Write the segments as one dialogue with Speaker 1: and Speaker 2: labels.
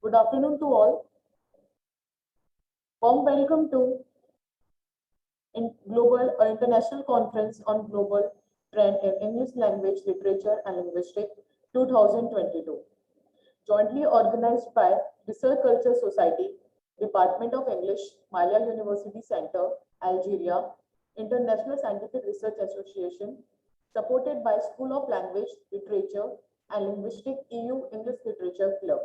Speaker 1: Good afternoon to all. Warm welcome to Global International Conference on Global Trend in English Language, Literature and Linguistics 2022, jointly organized by Research Culture Society, Department of English, Maya University Center, Algeria, International Scientific Research Association, supported by School of Language, Literature and Linguistics EU English Literature Club.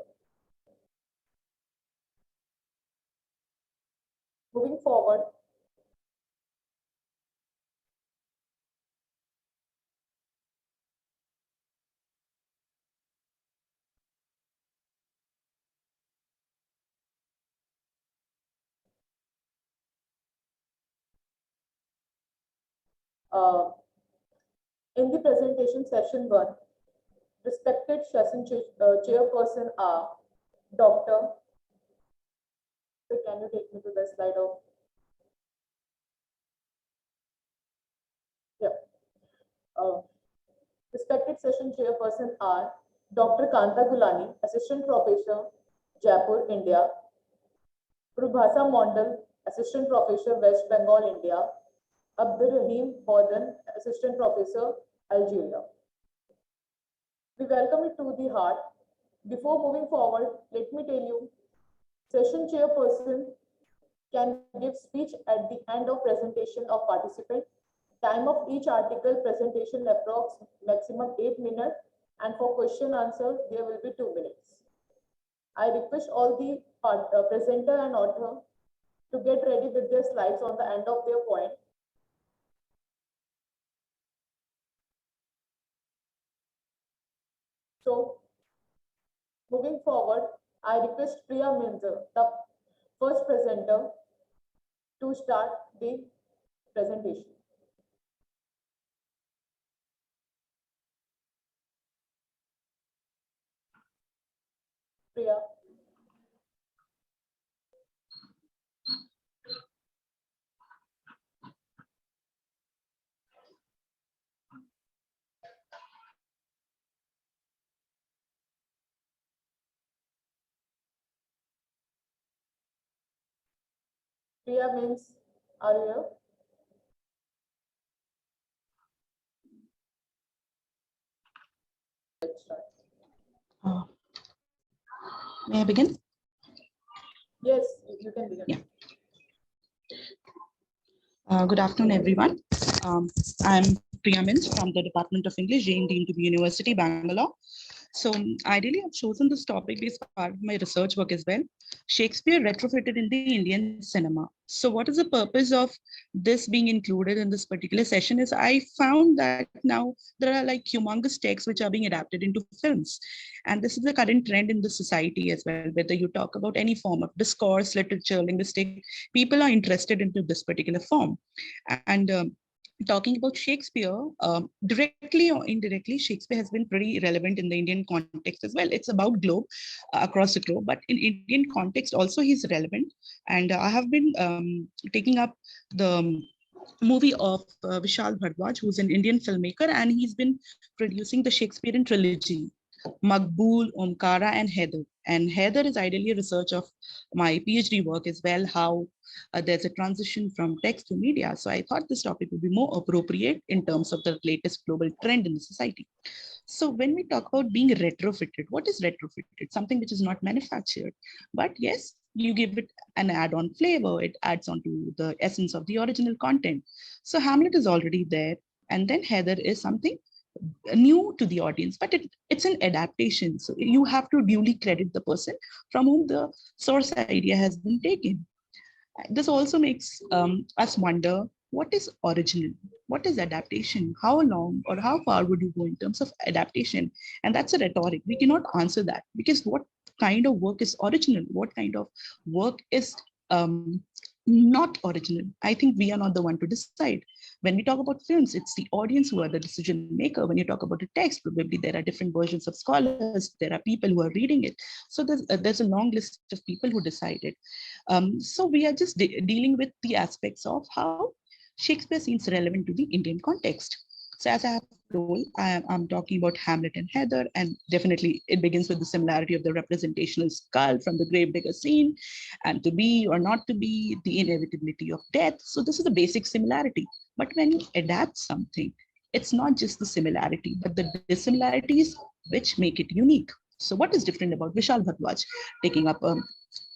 Speaker 1: Moving forward, uh, in the presentation session 1, respected session chairperson are Dr. So can you take me to the slide of, yeah. Uh, Respected session chairperson are Dr. Kanta Gulani, Assistant Professor, Jaipur, India. Prabhasa Mondal, Assistant Professor, West Bengal, India. Abdur Rahim Hodan, Assistant Professor, Algeria. We welcome it to the heart. Before moving forward, let me tell you, session chairperson can give speech at the end of presentation of participant. Time of each article presentation approx maximum 8 minutes, and for question answer there will be 2 minutes. I request all the presenter and author to get ready with their slides on the end of their point. So moving forward, I request Priya Minzer, the first presenter, to start the presentation. Priya. Priya means, are you here? Let's start.
Speaker 2: May I begin?
Speaker 1: Yes, you can begin.
Speaker 2: Yeah. Good afternoon, everyone. I'm Priya Mins from the Department of English, JND into the University, Bangalore. So ideally, I've chosen this topic as part of my research work as well. Shakespeare retrofitted in the Indian cinema. So what is the purpose of this being included in this particular session is I found that now there are like humongous texts which are being adapted into films. And this is the current trend in the society as well, whether you talk about any form of discourse, literature, linguistic, people are interested into this particular form. And talking about Shakespeare, directly or indirectly, Shakespeare has been pretty relevant in the Indian context as well. It's about globe, across the globe, but in Indian context also he's relevant. And I have been taking up the movie of Vishal Bhardwaj, who's an Indian filmmaker, and he's been producing the Shakespearean trilogy, Maqbool, Omkara, and Heather. And Heather is ideally a research of my PhD work as well, how there's a transition from text to media. So I thought this topic would be more appropriate in terms of the latest global trend in the society. So when we talk about being retrofitted, what is retrofitted? Something which is not manufactured, but yes, you give it an add-on flavor. It adds on to the essence of the original content. So Hamlet is already there. And then Heather is something new to the audience, but it's an adaptation. So you have to duly credit the person from whom the source idea has been taken. This also makes us wonder, what is original? What is adaptation? How long or how far would you go in terms of adaptation? And that's a rhetoric. We cannot answer that because what kind of work is original? What kind of work is not original? I think we are not the one to decide. When we talk about films, it's the audience who are the decision maker. When you talk about a text, probably there are different versions of scholars. There are people who are reading it. So there's a long list of people who decided. So we are just dealing with the aspects of how Shakespeare seems relevant to the Indian context. So as I have told, I'm talking about Hamlet and Heather, and definitely it begins with the similarity of the representational skull from the gravedigger scene, and to be or not to be, the inevitability of death. So this is the basic similarity. But when you adapt something, it's not just the similarity, but the dissimilarities which make it unique. So what is different about Vishal Bhardwaj taking up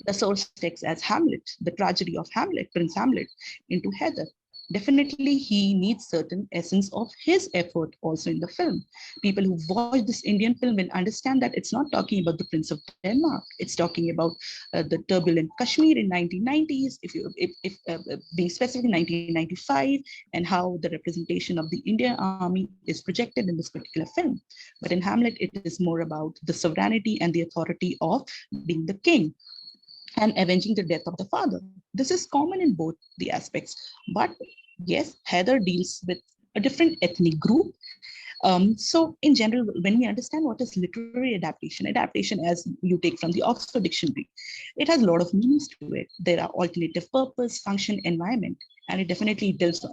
Speaker 2: the source text as Hamlet, the tragedy of Hamlet, Prince Hamlet, into Heather? Definitely he needs certain essence of his effort also in the film. People who watch this Indian film will understand that it's not talking about the Prince of Denmark. It's talking about the turbulent Kashmir in 1990s, if being specific, 1995, and how the representation of the Indian army is projected in this particular film. But in Hamlet, it is more about the sovereignty and the authority of being the king and avenging the death of the father. This is common in both the aspects. But yes, Heather deals with a different ethnic group. So in general, when we understand what is literary adaptation as you take from the Oxford Dictionary, it has a lot of meanings to it. There are alternative purpose, function, environment, and it definitely deals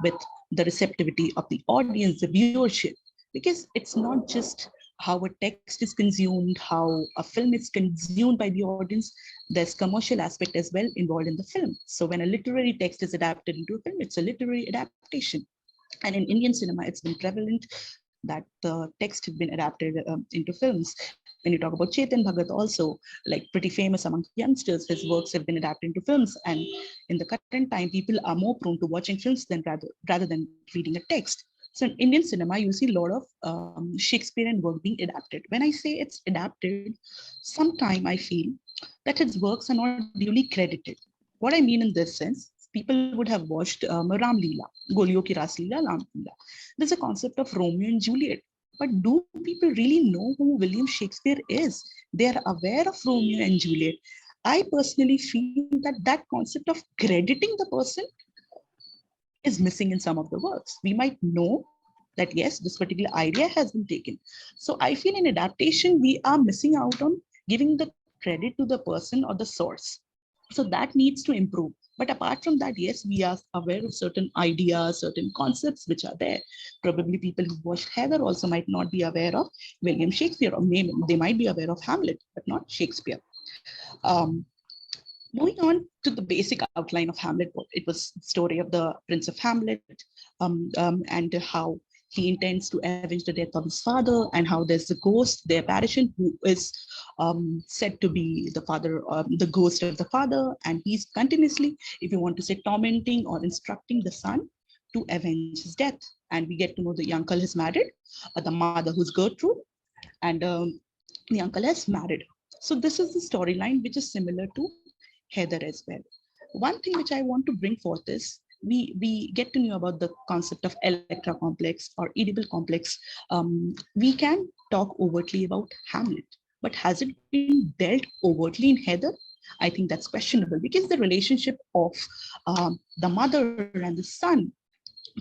Speaker 2: with the receptivity of the audience, the viewership, because it's not just how a text is consumed, how a film is consumed by the audience. There's commercial aspect as well involved in the film. So when a literary text is adapted into a film, it's a literary adaptation. And in Indian cinema, it's been prevalent that the text have been adapted into films. When you talk about Chetan Bhagat also, like pretty famous among youngsters, his works have been adapted into films. And in the current time, people are more prone to watching films than rather than reading a text. So in Indian cinema, you see a lot of Shakespearean work being adapted. When I say it's adapted, sometime I feel that his works are not duly credited. What I mean in this sense, people would have watched Ram Leela, Goliyo ki Ras Leela, Ram Leela. There's a concept of Romeo and Juliet. But do people really know who William Shakespeare is? They are aware of Romeo and Juliet. I personally feel that that concept of crediting the person is missing in some of the works. We might know that yes, this particular idea has been taken. So I feel in adaptation, we are missing out on giving the credit to the person or the source. So that needs to improve. But apart from that, yes, we are aware of certain ideas, certain concepts which are there. Probably people who watched Heather also might not be aware of William Shakespeare, or maybe they might be aware of Hamlet, but not Shakespeare. Um, Moving on to the basic outline of Hamlet, it was the story of the Prince of Hamlet, and how he intends to avenge the death of his father, and how there's the ghost, the apparition, who is said to be the father, the ghost of the father, and he's continuously, if you want to say, tormenting or instructing the son to avenge his death. And we get to know the uncle is married, the mother who's Gertrude, and the uncle is married. So this is the storyline which is similar to Heather as well. One thing which I want to bring forth is we get to know about the concept of Electra complex or Oedipal complex. We can talk overtly about Hamlet, but has it been dealt overtly in Heather? I think that's questionable, because the relationship of the mother and the son,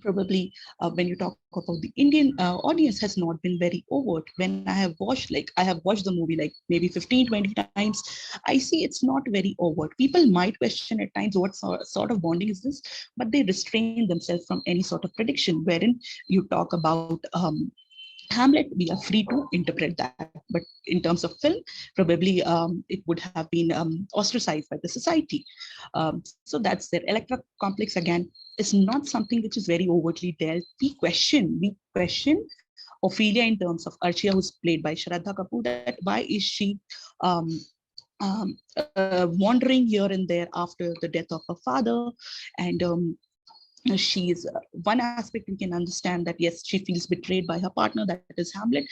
Speaker 2: probably when you talk about the Indian audience, has not been very overt. When I have watched the movie like maybe 15, 20 times, I see it's not very overt. People might question at times what sort of bonding is this, but they restrain themselves from any sort of prediction, wherein you talk about Hamlet, we are free to interpret that. But in terms of film, probably it would have been ostracized by the society. So that's there. Electra complex, again, is not something which is very overtly dealt. We question Ophelia in terms of Archia, who's played by Shraddha Kapoor, that why is she um, wandering here and there after the death of her father. And she's one aspect we can understand, that yes, she feels betrayed by her partner, that is Hamlet.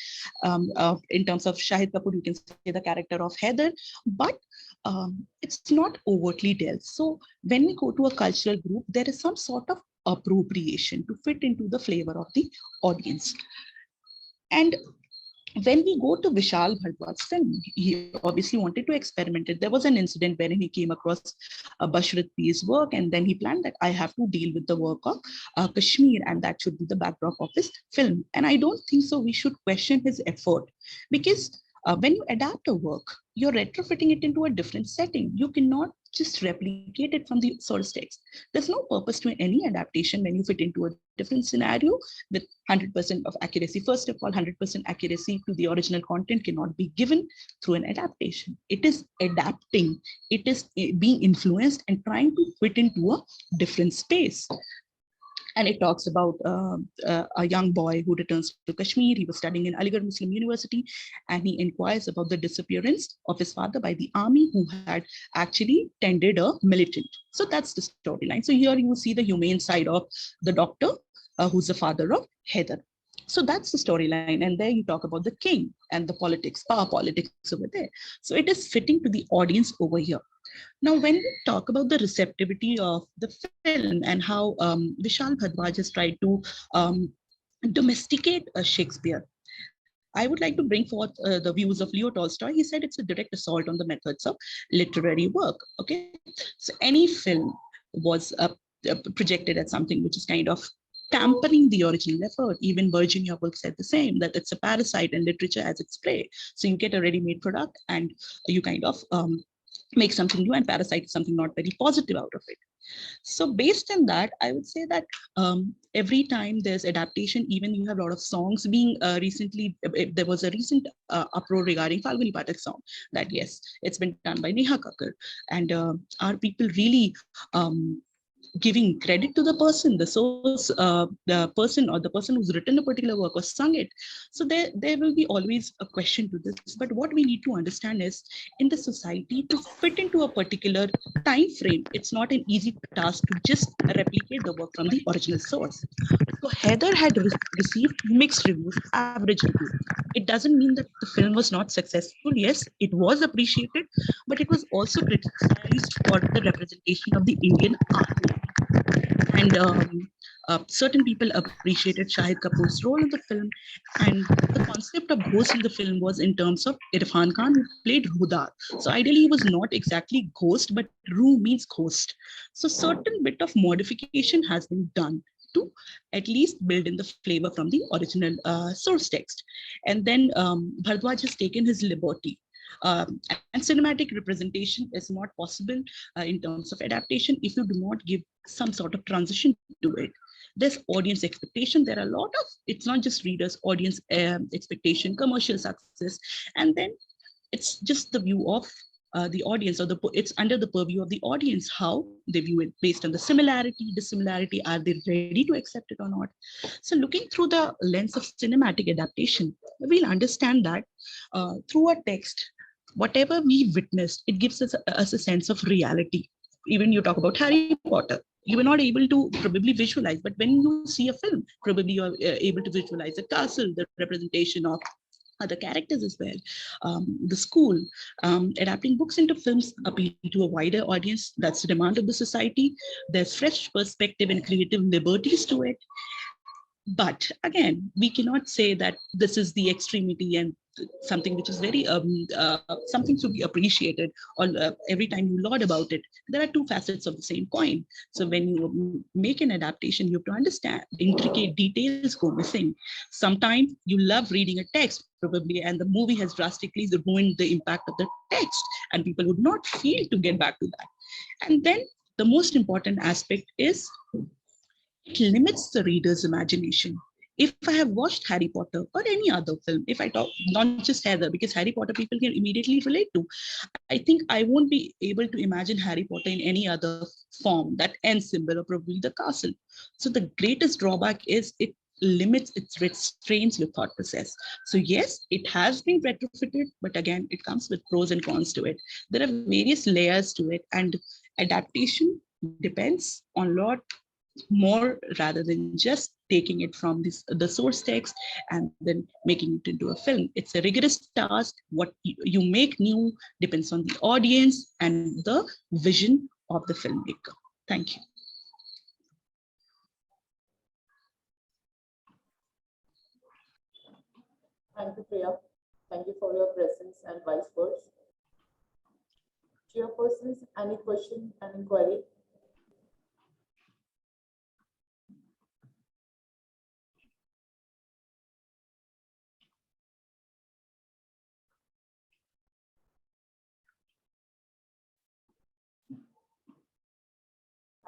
Speaker 2: In terms of Shahid Kapoor, you can say the character of Heather, but it's not overtly dealt. So when we go to a cultural group, there is some sort of appropriation to fit into the flavor of the audience. And when we go to Vishal Bhardwaj's film, he obviously wanted to experiment it. There was an incident wherein he came across Bashrat Pir's work, and then he planned that I have to deal with the work of Kashmir, and that should be the backdrop of his film. And I don't think so we should question his effort, because when you adapt a work, you're retrofitting it into a different setting. You cannot just replicate it from the source text. There's no purpose to any adaptation when you fit into a different scenario with 100% of accuracy. First of all, 100% accuracy to the original content cannot be given through an adaptation. It is adapting, it is being influenced and trying to fit into a different space. And it talks about a young boy who returns to Kashmir. He was studying in Aligarh Muslim University, and he inquires about the disappearance of his father by the army who had actually tended a militant. So that's the storyline. So here you see the humane side of the doctor, who's the father of Heather. So that's the storyline. And there you talk about the king and the politics, power politics over there. So it is fitting to the audience over here. Now, when we talk about the receptivity of the film and how Vishal Bhardwaj has tried to domesticate Shakespeare, I would like to bring forth the views of Leo Tolstoy. He said it's a direct assault on the methods of literary work. Okay, so any film was projected as something which is kind of tampering the original effort. Even Virginia Woolf said the same, that it's a parasite and literature as its prey. So you get a ready-made product and you kind of make something new, and parasite is something not very positive out of it. So based on that, I would say that every time there's adaptation, even you have a lot of songs being recently, there was a recent uproar regarding Falguni Pathak's song that yes, it's been done by Neha Kakkar. And are people really giving credit to the person, the source, the person who's written a particular work or sung it? So there will be always a question to this. But what we need to understand is, in the society, to fit into a particular time frame, it's not an easy task to just replicate the work from the original source. So Heather had received mixed reviews, average reviews. It doesn't mean that the film was not successful. Yes, it was appreciated, but it was also criticized for the representation of the Indian army. And certain people appreciated Shahid Kapoor's role in the film. And the concept of ghost in the film was in terms of Irfan Khan, who played Rudar. So ideally, he was not exactly ghost, but Ru means ghost. So certain bit of modification has been done to at least build in the flavor from the original source text. And then Bhardwaj has taken his liberty. And cinematic representation is not possible in terms of adaptation if you do not give some sort of transition to it. There's audience expectation. There are a lot of, it's not just readers, audience expectation, commercial success, and then it's just the view of the audience, or it's under the purview of the audience how they view it based on the similarity, dissimilarity. Are they ready to accept it or not? So looking through the lens of cinematic adaptation, we'll understand that through a text, whatever we witnessed, it gives us a sense of reality. Even you talk about Harry Potter, you were not able to probably visualize, but when you see a film, probably you are able to visualize the castle, the representation of other characters as well. The school, adapting books into films appeal to a wider audience. That's the demand of the society. There's fresh perspective and creative liberties to it. But again, we cannot say that this is the extremity and something which is very something to be appreciated, or every time you laud about it. There are two facets of the same coin. So when you make an adaptation, you have to understand intricate details go missing. Sometimes you love reading a text probably, and the movie has drastically ruined the impact of the text, and people would not feel to get back to that. And then the most important aspect is it limits the reader's imagination. If I have watched Harry Potter or any other film, if I talk not just Heather, because Harry Potter people can immediately relate to, I think I won't be able to imagine Harry Potter in any other form, that end symbol or probably the castle. So the greatest drawback is it limits, it restrains your thought process. So yes, it has been retrofitted, but again, it comes with pros and cons to it. There are various layers to it, and adaptation depends on a lot more rather than just taking it from the source text and then making it into a film. It's a rigorous task. What you make new depends on the audience and the vision of the filmmaker. Thank you.
Speaker 1: Thank you, Priya. Thank you for your presence and wise words. Chairpersons, any question and inquiry?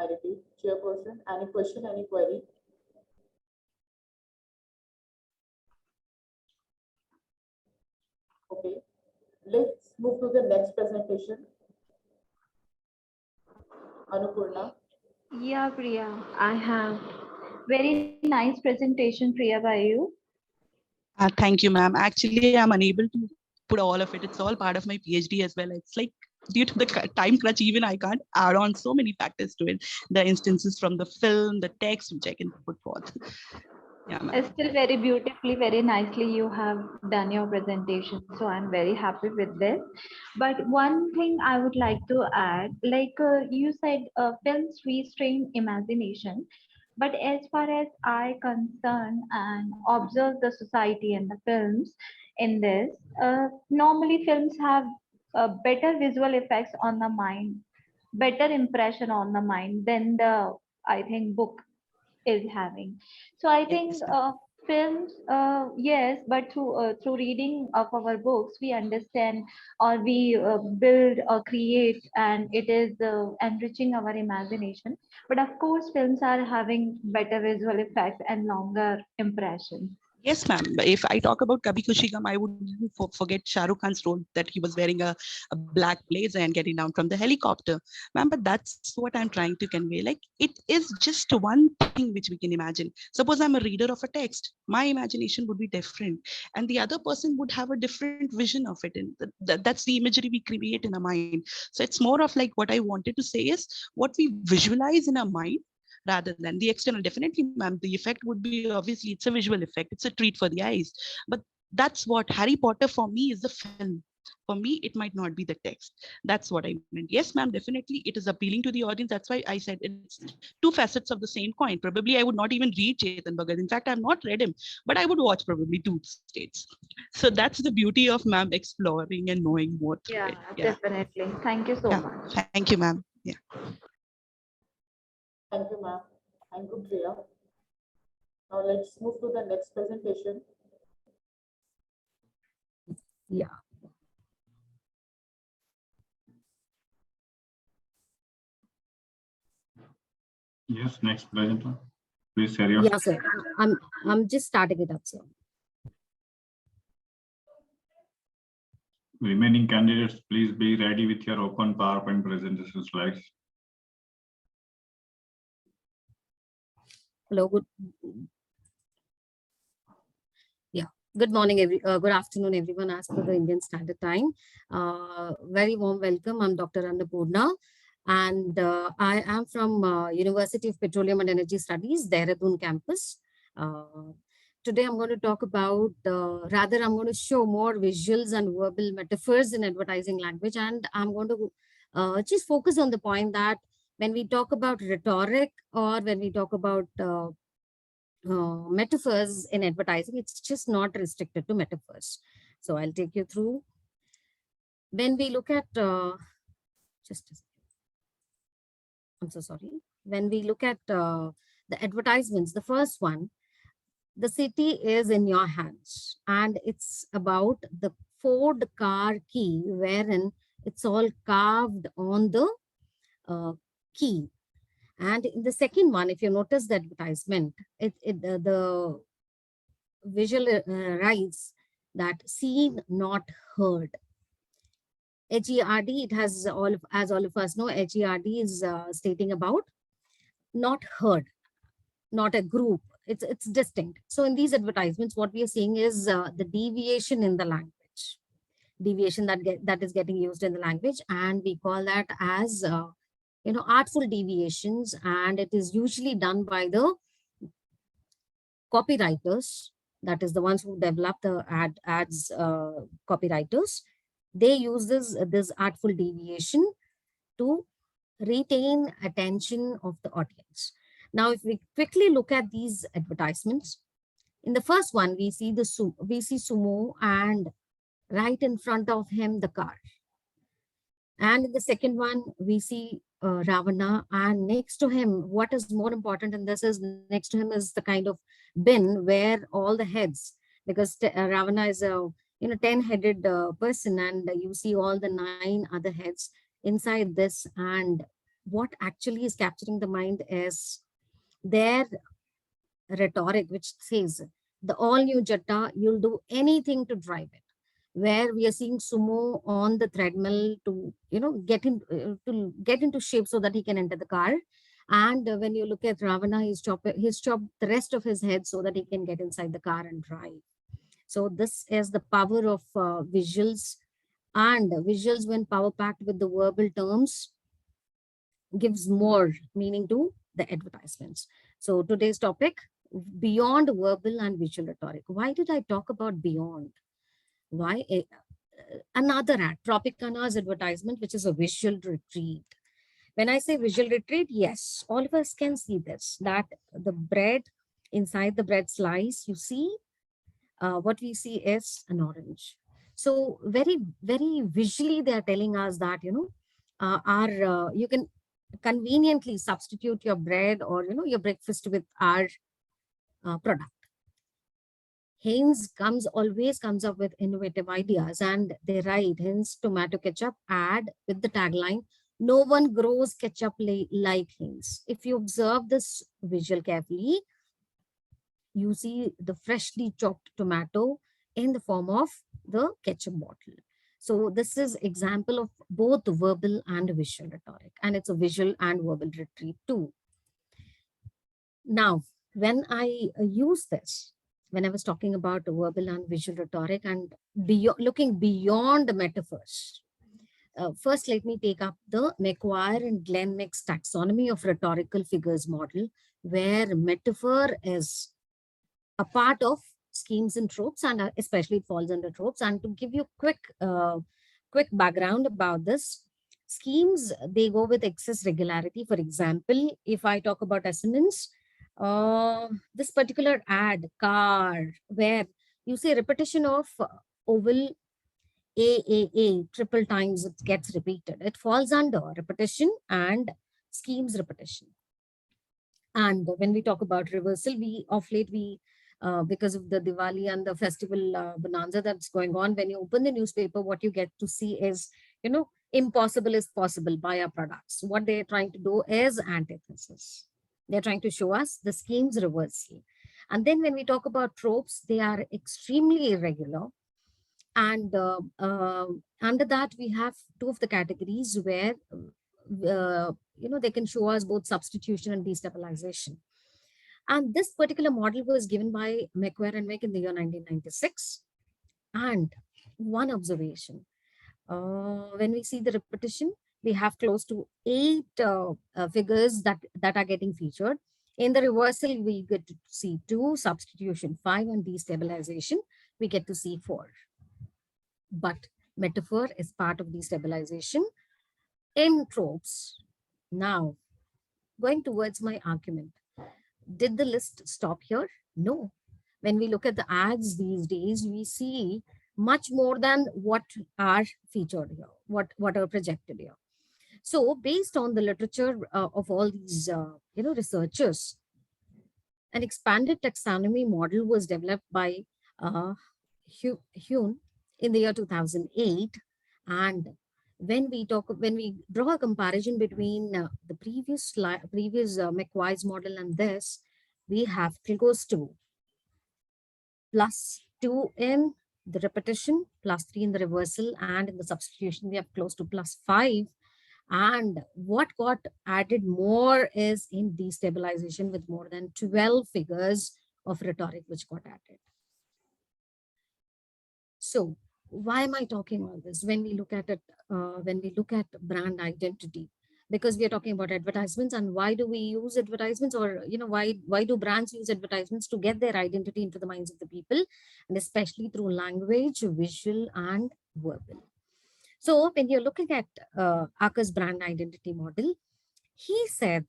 Speaker 1: Heritage chairperson. Any question, any query? Okay, let's move to the next presentation. Anupurna.
Speaker 3: Yeah, Priya, I have very nice presentation, Priya, by you.
Speaker 2: Thank you, ma'am. Actually, I'm unable to put all of it. It's all part of my PhD as well. It's like due to the time crunch, even I can't add on so many factors to it. The instances from the film, the text, which I can put forth. Yeah, ma'am.
Speaker 3: Still very beautifully, very nicely you have done your presentation. So I'm very happy with this. But one thing I would like to add, like you said, films restrain imagination. But as far as I concern and observe the society and the films in this, normally films have better visual effects on the mind, better impression on the mind than the, I think, book is having. So I
Speaker 2: Yes,
Speaker 3: think
Speaker 2: ma'am.
Speaker 3: films, yes, but through reading of our books, we understand or we build or create, and it is enriching our imagination. But of course, films are having better visual effects and longer impressions.
Speaker 2: Yes, ma'am. If I talk about Kabhi Khushi Gum, I would forget Shah Rukh Khan's role that he was wearing a black blazer and getting down from the helicopter. Ma'am, but that's what I'm trying to convey. Like, it is just one thing which we can imagine. Suppose I'm a reader of a text, my imagination would be different, and the other person would have a different vision of it. And that's the imagery we create in our mind. So it's more of like what I wanted to say is what we visualize in our mind rather than the external. Definitely, ma'am, the effect would be obviously it's a visual effect, it's a treat for the eyes. But that's what Harry Potter for me is the film. For me, it might not be the text. That's what I meant. Yes, ma'am, definitely it is appealing to the audience. That's why I said it's two facets of the same coin. Probably I would not even read Chetan Bhagat. In fact, I've not read him, but I would watch probably two states. So that's the beauty of ma'am exploring and knowing more through it.
Speaker 3: Yeah,
Speaker 2: Yeah.
Speaker 3: definitely. Thank you
Speaker 2: Yeah.
Speaker 3: so much.
Speaker 2: Thank you, ma'am. Yeah.
Speaker 1: Thank you, ma'am. Thank you, Priya. Now let's move to the next presentation.
Speaker 4: Yeah.
Speaker 5: Yes, next presenter. Please share your
Speaker 4: Yeah, sir. I'm just starting it up, sir.
Speaker 5: remaining candidates. Please be ready with your open PowerPoint presentation slides.
Speaker 4: Hello, good. Yeah, good morning, good afternoon, everyone, as per the Indian Standard Time. Very warm welcome. I'm Dr. Annapurna, and I am from University of Petroleum and Energy Studies, Dehradun campus. Today, I'm going to talk about, rather, I'm going to show more visuals and verbal metaphors in advertising language, and I'm going to just focus on the point that when we talk about rhetoric or when we talk about metaphors in advertising, it's just not restricted to metaphors. So I'll take you through. When we look at, just a second. I'm so sorry. When we look at the advertisements, the first one, the city is in your hands, and it's about the Ford car key, wherein it's all carved on the key. And in the second one, if you notice the advertisement, the visual writes that seen, not heard. HERD, it has all of, as all of us know, HERD is stating about not heard, not a group. It's distinct. So in these advertisements, what we are seeing is the deviation in the language, deviation that is getting used in the language, and we call that as artful deviations, and it is usually done by the copywriters, that is the ones who develop the ads, copywriters. They use this artful deviation to retain attention of the audience. Now, if we quickly look at these advertisements, in the first one we see we see Sumo, and right in front of him the car. And in the second one, we see Ravana, and next to him, what is more important in this is next to him is the kind of bin where all the heads, because Ravana is a 10-headed person, and you see all the 9 other heads inside this, and what actually is capturing the mind is their rhetoric, which says the all new Jetta, you'll do anything to drive it. Where we are seeing Sumo on the treadmill to, to get into shape so that he can enter the car. And when you look at Ravana, he's chopped the rest of his head so that he can get inside the car and drive. So this is the power of visuals, and visuals when power packed with the verbal terms gives more meaning to the advertisements. So today's topic, beyond verbal and visual rhetoric. Why did I talk about beyond? Why? Another ad, Tropicana's advertisement, which is a visual retreat. When I say visual retreat, yes, all of us can see this, that the bread, inside the bread slice, you see, what we see is an orange. So very, very visually, they are telling us that, you can conveniently substitute your bread or, your breakfast with our product. Heinz always comes up with innovative ideas, and they write Heinz tomato ketchup ad with the tagline, "No one grows ketchup like Heinz." If you observe this visual carefully, you see the freshly chopped tomato in the form of the ketchup bottle. So this is example of both verbal and visual rhetoric, and it's a visual and verbal retreat too. Now, when I use this, when I was talking about verbal and visual rhetoric and looking beyond metaphors, first let me take up the McQuire and Glenmick's taxonomy of rhetorical figures model, where metaphor is a part of schemes and tropes, and especially it falls under tropes. And to give you quick background about this, schemes, they go with excess regularity. For example, if I talk about assonance, this particular ad, car, where you see repetition of oval A, triple times it gets repeated. It falls under repetition and schemes repetition. And when we talk about reversal, because of the Diwali and the festival bonanza that's going on, when you open the newspaper, what you get to see is, impossible is possible by our products. What they're trying to do is antithesis. They're trying to show us the scheme's reversal. And then when we talk about tropes, they are extremely irregular. And under that, we have two of the categories where, they can show us both substitution and destabilization. And this particular model was given by McQuire and Mick in the year 1996. And one observation, when we see the repetition, we have close to 8 figures that are getting featured. In the reversal, we get to see 2, substitution 5, and destabilization, we get to see 4. But metaphor is part of destabilization in tropes. Now, going towards my argument, did the list stop here? No. When we look at the ads these days, we see much more than what are featured here, what are projected here. So based on the literature of all these, researchers, an expanded taxonomy model was developed by Huhn in the year 2008. And when we draw a comparison between the previous McQuire's model and this, we have close to +2 in the repetition, +3 in the reversal, and in the substitution, we have close to +5. And what got added more is in destabilization, with more than 12 figures of rhetoric which got added. So why am I talking all this? When we look at it, when we look at brand identity, because we are talking about advertisements, and why do we use advertisements, or why do brands use advertisements to get their identity into the minds of the people, and especially through language, visual, and verbal. So when you're looking at Aka's brand identity model, he said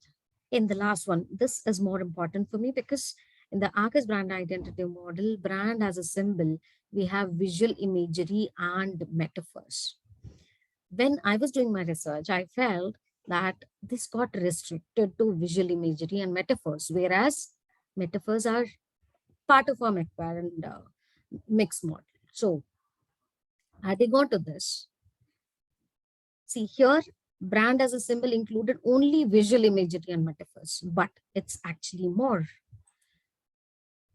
Speaker 4: in the last one, this is more important for me, because in the Aka's brand identity model, brand as a symbol, we have visual imagery and metaphors. When I was doing my research, I felt that this got restricted to visual imagery and metaphors, whereas metaphors are part of our McQuire and mixed model. So adding on to this, see here, brand as a symbol included only visual imagery and metaphors, but it's actually more.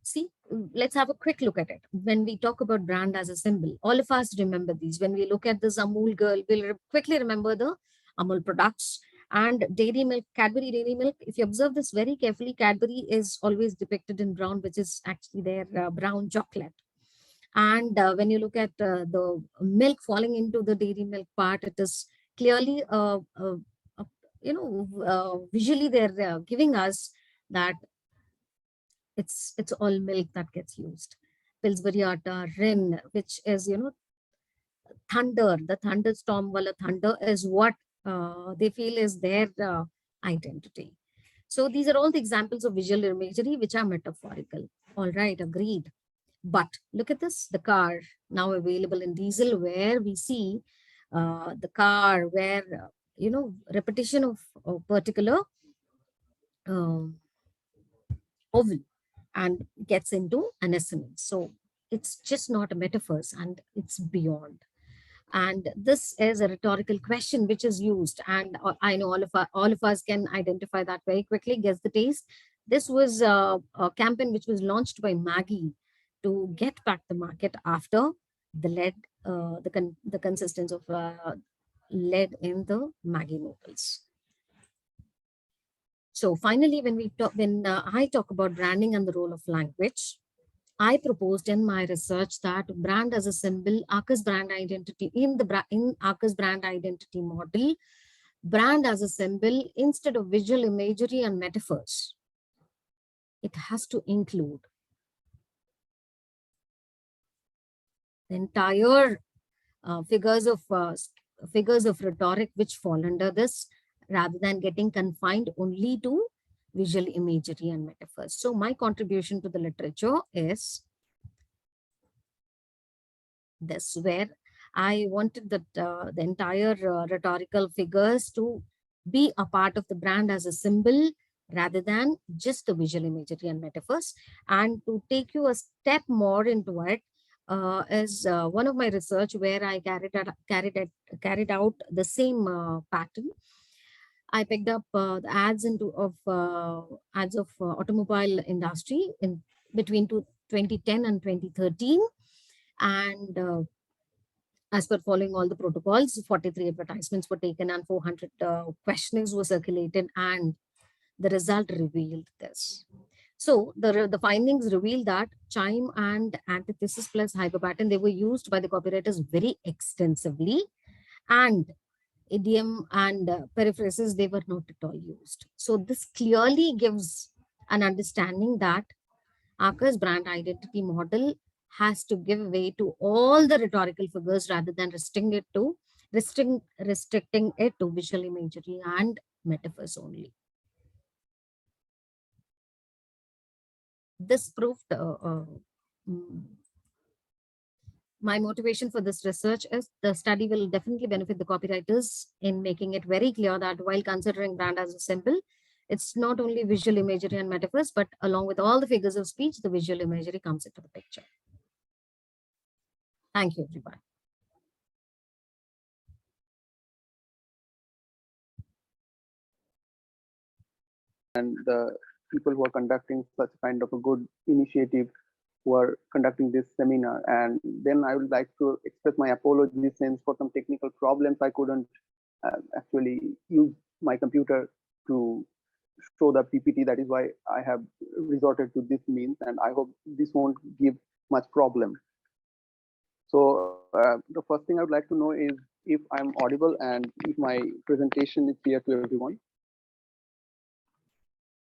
Speaker 4: See, let's have a quick look at it. When we talk about brand as a symbol, all of us remember these. When we look at this Amul girl, we'll quickly remember the Amul products and dairy milk, Cadbury dairy milk. If you observe this very carefully, Cadbury is always depicted in brown, which is actually their brown chocolate. And when you look at the milk falling into the dairy milk part, it is clearly, visually they're giving us that it's all milk that gets used. Pillsbury Atta, Rin, which is, thunder, the thunderstorm, wala thunder is what they feel is their identity. So these are all the examples of visual imagery which are metaphorical. All right, agreed. But look at this, the car now available in diesel, where we see the car where, repetition of a particular um, oval and gets into an essence. So it's just not a metaphors and it's beyond. And this is a rhetorical question which is used, and I know all of us can identify that very quickly. Guess the taste. This was a campaign which was launched by Maggie to get back the market after the lead, the consistence of lead in the Maggie noodles. So finally, when I talk about branding and the role of language, I proposed in my research that brand as a symbol, Arcus brand identity, in Arcus brand identity model, brand as a symbol, instead of visual imagery and metaphors, it has to include the entire figures of rhetoric which fall under this, rather than getting confined only to visual imagery and metaphors. So my contribution to the literature is this, where I wanted that the entire rhetorical figures to be a part of the brand as a symbol rather than just the visual imagery and metaphors. And to take you a step more into it is one of my research where I carried out the same pattern. I picked up the ads ads of automobile industry in between 2010 and 2013, and as per following all the protocols, 43 advertisements were taken and 400 questionnaires were circulated, and the result revealed this. So the findings revealed that chime and antithesis plus hyperpattern, they were used by the copywriters very extensively, and idiom and periphrases, they were not at all used. So this clearly gives an understanding that Arcus brand identity model has to give way to all the rhetorical figures rather than restricting it to visual imagery and metaphors only. This proved my motivation for this research is the study will definitely benefit the copywriters in making it very clear that while considering brand as a symbol, it's not only visual imagery and metaphors, but along with all the figures of speech, the visual imagery comes into the picture. Thank you, everyone.
Speaker 6: And the people who are conducting such kind of a good initiative who are conducting this seminar. And then I would like to express my apologies, since for some technical problems I couldn't actually use my computer to show the PPT. That is why I have resorted to this means, and I hope this won't give much problem. So the first thing I would like to know is if I'm audible and if my presentation is clear to everyone.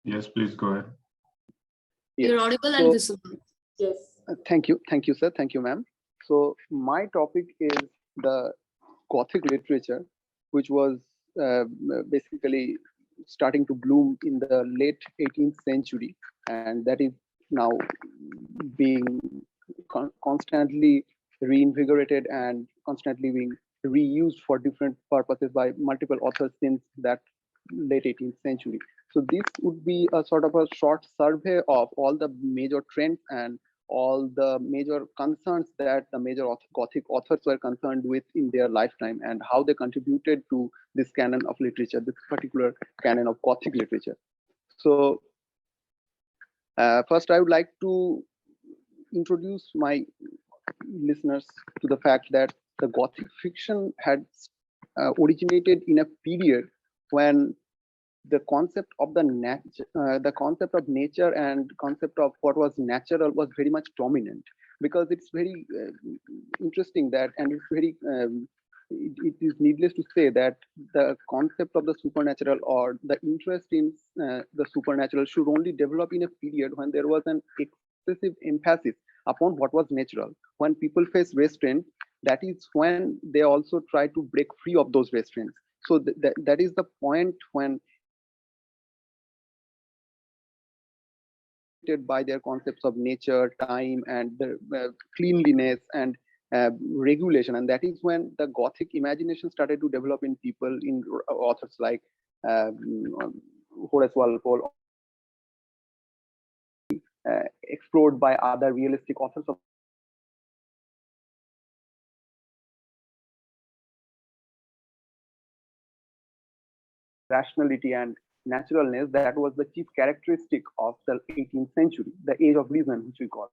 Speaker 5: Yes, please go ahead.
Speaker 6: Yes.
Speaker 7: You're audible and visible.
Speaker 1: Yes.
Speaker 6: Thank you, sir. Thank you, ma'am. So my topic is the Gothic literature, which was basically starting to bloom in the late 18th century, and that is now being constantly reinvigorated and constantly being reused for different purposes by multiple authors since that late 18th century. So this would be a sort of a short survey of all the major trends and all the major concerns that the major Gothic authors were concerned with in their lifetime, and how they contributed to this canon of literature, this particular canon of Gothic literature. So first, I would like to introduce my listeners to the fact that the Gothic fiction had originated in a period when the concept of the concept of nature and concept of what was natural was very much dominant. Because it's very interesting that, and it's very it is needless to say that the concept of the supernatural or the interest in the supernatural should only develop in a period when there was an excessive emphasis upon what was natural. When people face restraint, that is when they also try to break free of those restraints. So that is the point when by their concepts of nature, time, and the cleanliness and regulation. And that is when the Gothic imagination started to develop in people, in authors like Horace Walpole, explored by other realistic authors of rationality and naturalness that was the chief characteristic of the 18th century, the age of reason, which we call.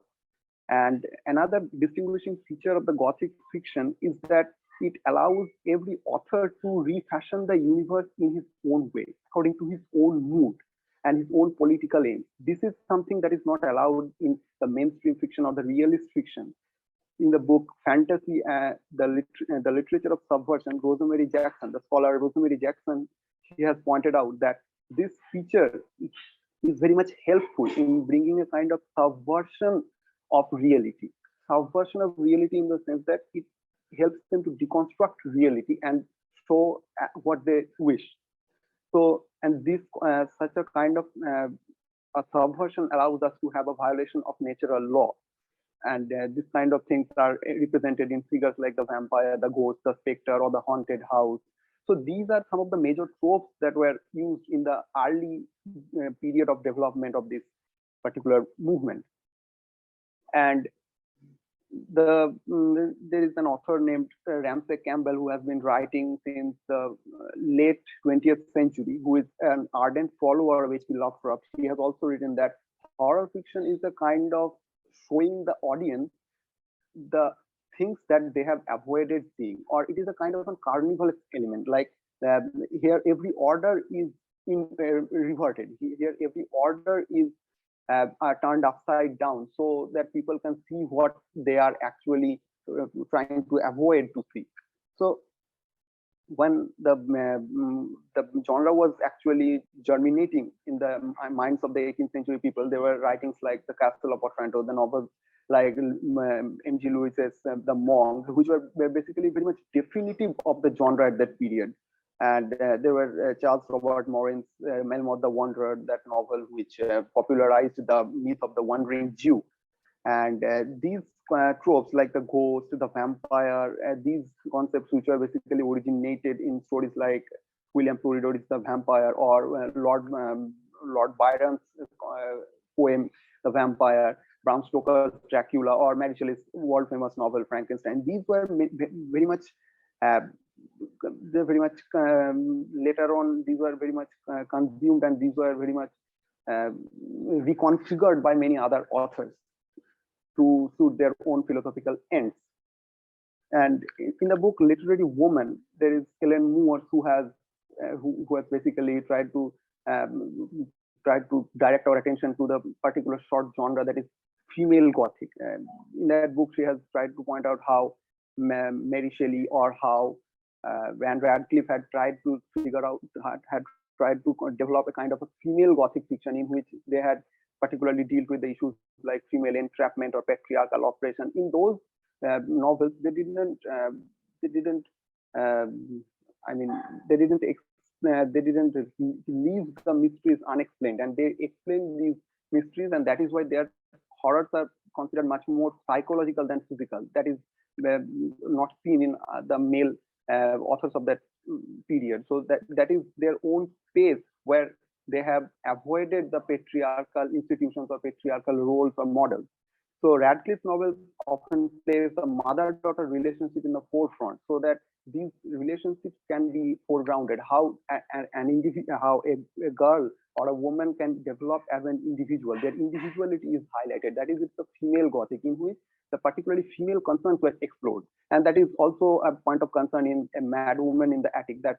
Speaker 6: And another distinguishing feature of the Gothic fiction is that it allows every author to refashion the universe in his own way, according to his own mood and his own political aims. This is something that is not allowed in the mainstream fiction or the realist fiction. In the book Fantasy, the Literature of Subversion, Rosemary Jackson, the scholar Rosemary Jackson, she has pointed out that this feature is very much helpful in bringing a kind of subversion of reality. Subversion of reality in the sense that it helps them to deconstruct reality and show what they wish. So, and this such a kind of a subversion allows us to have a violation of natural law. And this kind of things are represented in figures like the vampire, the ghost, the specter, or the haunted house. So these are some of the major tropes that were used in the early period of development of this particular movement. And there is an author named Ramsay Campbell who has been writing since the late 20th century, who is an ardent follower of H.P. Lovecraft. He has also written that horror fiction is a kind of showing the audience the things that they have avoided seeing, or it is a kind of a carnival element. Like here, every order is reverted. Here, every order is are turned upside down so that people can see what they are actually trying to avoid to see. So when the genre was actually germinating in the minds of the 18th century people, there were writings like The Castle of Otranto, the novels like M.G. Lewis's The Monk, which were basically very much definitive of the genre at that period. And there were Charles Robert Morin's Melmoth the Wanderer, that novel which popularized the myth of the wandering Jew. And these tropes like the ghost, the vampire, these concepts which are basically originated in stories like William Polidori's The Vampire, or Lord Byron's poem The Vampire, Bram Stoker's Dracula, or Mary Shelley's world famous novel Frankenstein. These were very much later on, these were very much consumed, and these were very much reconfigured by many other authors to suit their own philosophical ends. And in the book Literary Woman, there is Ellen Moore who has basically tried to direct our attention to the particular short genre that is female Gothic. In that book, she has tried to point out how Mary Shelley or how Anne Radcliffe had tried to tried to develop a kind of a female Gothic fiction in which they had particularly dealt with the issues like female entrapment or patriarchal oppression. In those novels, they didn't leave the mysteries unexplained, and they explain these mysteries, and that is why their horrors are considered much more psychological than physical. That is not seen in the male authors of that period. So that is their own space where they have avoided the patriarchal institutions or patriarchal roles or models. So Radcliffe's novels often place the mother-daughter relationship in the forefront, so that these relationships can be foregrounded. How an individual, how a girl or a woman can develop as an individual. Their individuality is highlighted. That is, it's a female Gothic in which the particularly female concerns were explored, and that is also a point of concern in A Mad Woman in the Attic. That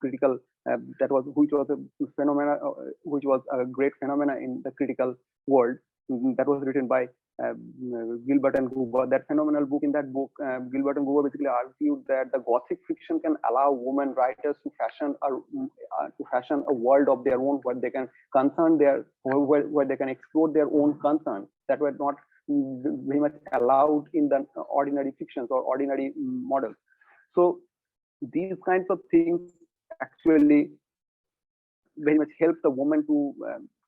Speaker 6: critical which was a phenomena, which was a great phenomena in the critical world. That was written by Gilbert and Goober. That phenomenal book. In that book, Gilbert and Goober basically argued that the Gothic fiction can allow women writers to fashion a world of their own, where they can where they can explore their own concerns that were not very much allowed in the ordinary fictions or ordinary models. So these kinds of things actually very much help the woman to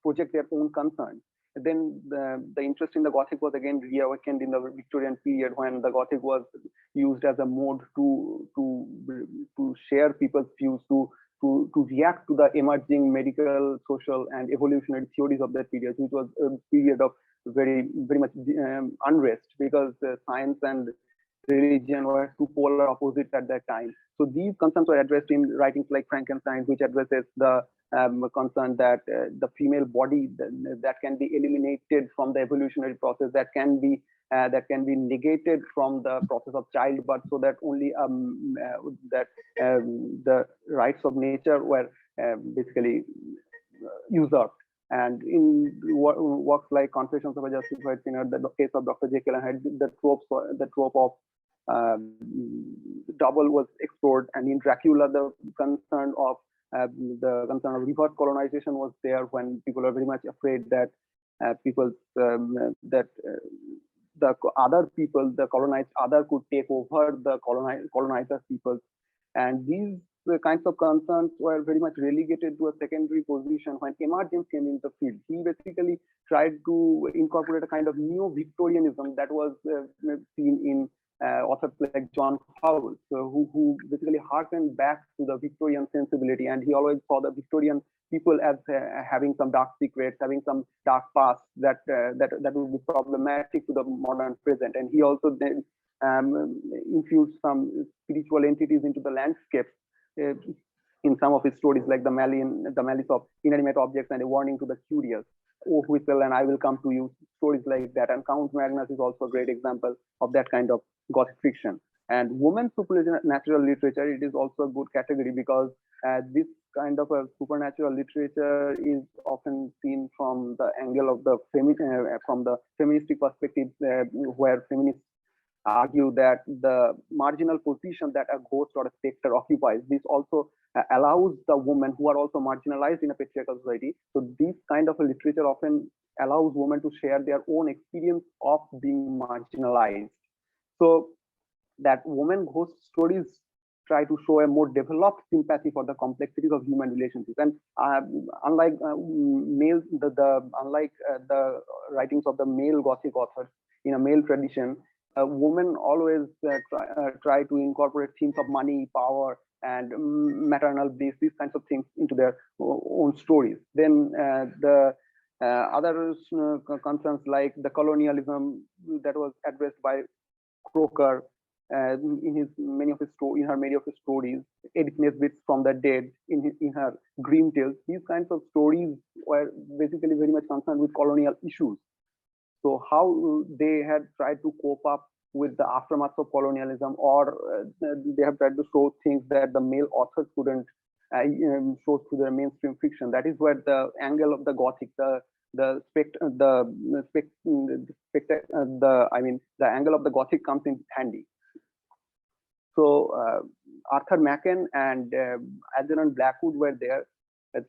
Speaker 6: project their own concerns. Then the interest in the Gothic was again reawakened in the Victorian period, when the Gothic was used as a mode to share people's views, to react to the emerging medical, social, and evolutionary theories of that period, which was a period of very much unrest, because science and religion were two polar opposites at that time. So these concerns were addressed in writings like Frankenstein, which addresses the concern that the female body that can be eliminated from the evolutionary process, that can be negated from the process of childbirth, so that only the rights of nature were basically usurped. And in works like Confessions of a Justified Sinner, the case of Dr. Jekyll and Hyde, the trope of double was explored, and in Dracula, the concern of reverse colonization was there, when people are very much afraid that the other people, the colonized other, could take over the colonizer peoples. And these kinds of concerns were very much relegated to a secondary position when Emergence came into the field. He basically tried to incorporate a kind of neo-Victorianism that was seen in authors like John Fowles, who basically harkened back to the Victorian sensibility, and he always saw the Victorian people as having some dark secrets, having some dark past that would be problematic to the modern present. And he also then infused some spiritual entities into the landscape in some of his stories, like the malice of inanimate objects and a warning to the curious. Oh, whistle and I will come to you. Stories like that. And Count Magnus is also a great example of that kind of Gothic fiction. And women's supernatural literature, it is also a good category, because this kind of a supernatural literature is often seen from the angle of the from the feministic perspective, where feminists argue that the marginal position that a ghost or a specter occupies, this also allows the women who are also marginalized in a patriarchal society. So this kind of a literature often allows women to share their own experience of being marginalized. So that women ghost stories try to show a more developed sympathy for the complexities of human relationships. And unlike male, unlike the writings of the male Gothic authors in a male tradition, women always try to incorporate themes of money, power, and maternal bliss, these kinds of things into their own stories. Then the other concerns like the colonialism that was addressed by Croker in many of his stories, Edith Nesbit's From the Dead in her Grim Tales. These kinds of stories were basically very much concerned with colonial issues. So how they had tried to cope up with the aftermath of colonialism, or they have tried to show things that the male authors couldn't show through their mainstream fiction. That is where the angle of the Gothic, the angle of the Gothic comes in handy. So Arthur Machen and Algernon Blackwood were there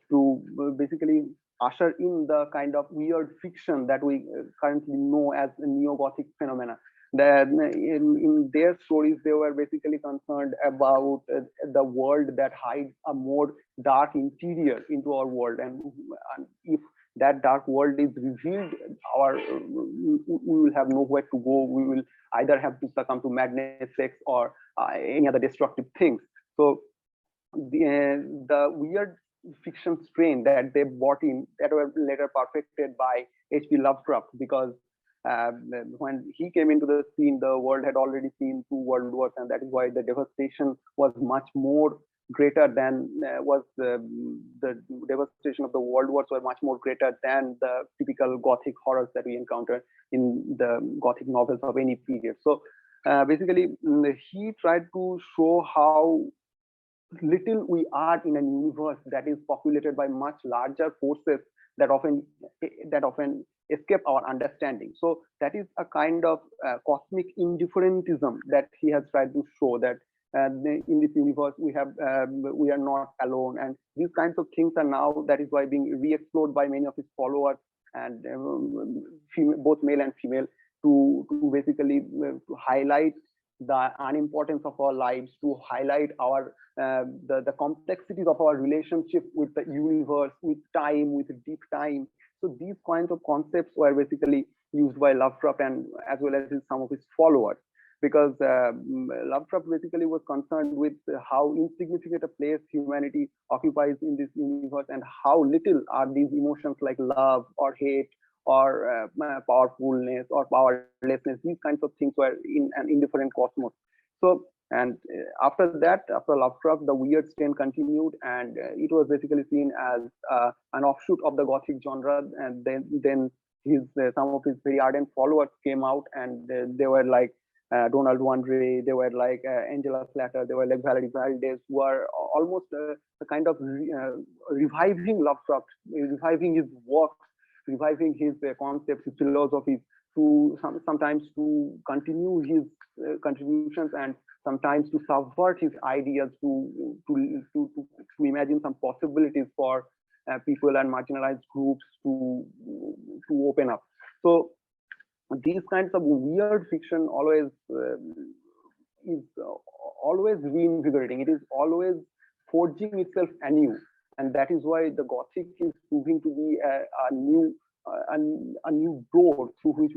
Speaker 6: to basically usher in the kind of weird fiction that we currently know as a neo-Gothic phenomena. That in their stories, they were basically concerned about the world that hides a more dark interior into our world, and if that dark world is revealed, we will have nowhere to go. We will either have to succumb to madness, sex, or any other destructive things. So the weird fiction strain that they brought in, that were later perfected by H.P. Lovecraft, because when he came into the scene, the world had already seen 2 world wars, and that is why the devastation was much more greater than the devastation of the world wars were much more greater than the typical Gothic horrors that we encounter in the Gothic novels of any period. So basically, he tried to show how little we are in a universe that is populated by much larger forces that often escape our understanding. So that is a kind of cosmic indifferentism that he has tried to show, that in this universe we are not alone, and these kinds of things are now, that is why, being re-explored by many of his followers, and both male and female, to basically to highlight the unimportance of our lives, to highlight our the complexities of our relationship with the universe, with time, with deep time. So these kinds of concepts were basically used by Lovecraft, and as well as some of his followers, because Lovecraft basically was concerned with how insignificant a place humanity occupies in this universe, and how little are these emotions like love or hate or powerfulness or powerlessness. These kinds of things were in an indifferent cosmos. So, and after that, after Lovecraft, the weird strain continued, and it was basically seen as an offshoot of the Gothic genre. And then his some of his very ardent followers came out, and they were like Donald Wandre, they were like Angela Slatter, they were like Valerie Valdez, who are almost a kind of reviving Lovecraft, reviving his works, reviving his concepts, his philosophies, to sometimes to continue his contributions, and sometimes to subvert his ideas, to imagine some possibilities for people and marginalized groups to open up. So these kinds of weird fiction always is always reinvigorating. It is always forging itself anew, and that is why the Gothic is proving to be a new door through which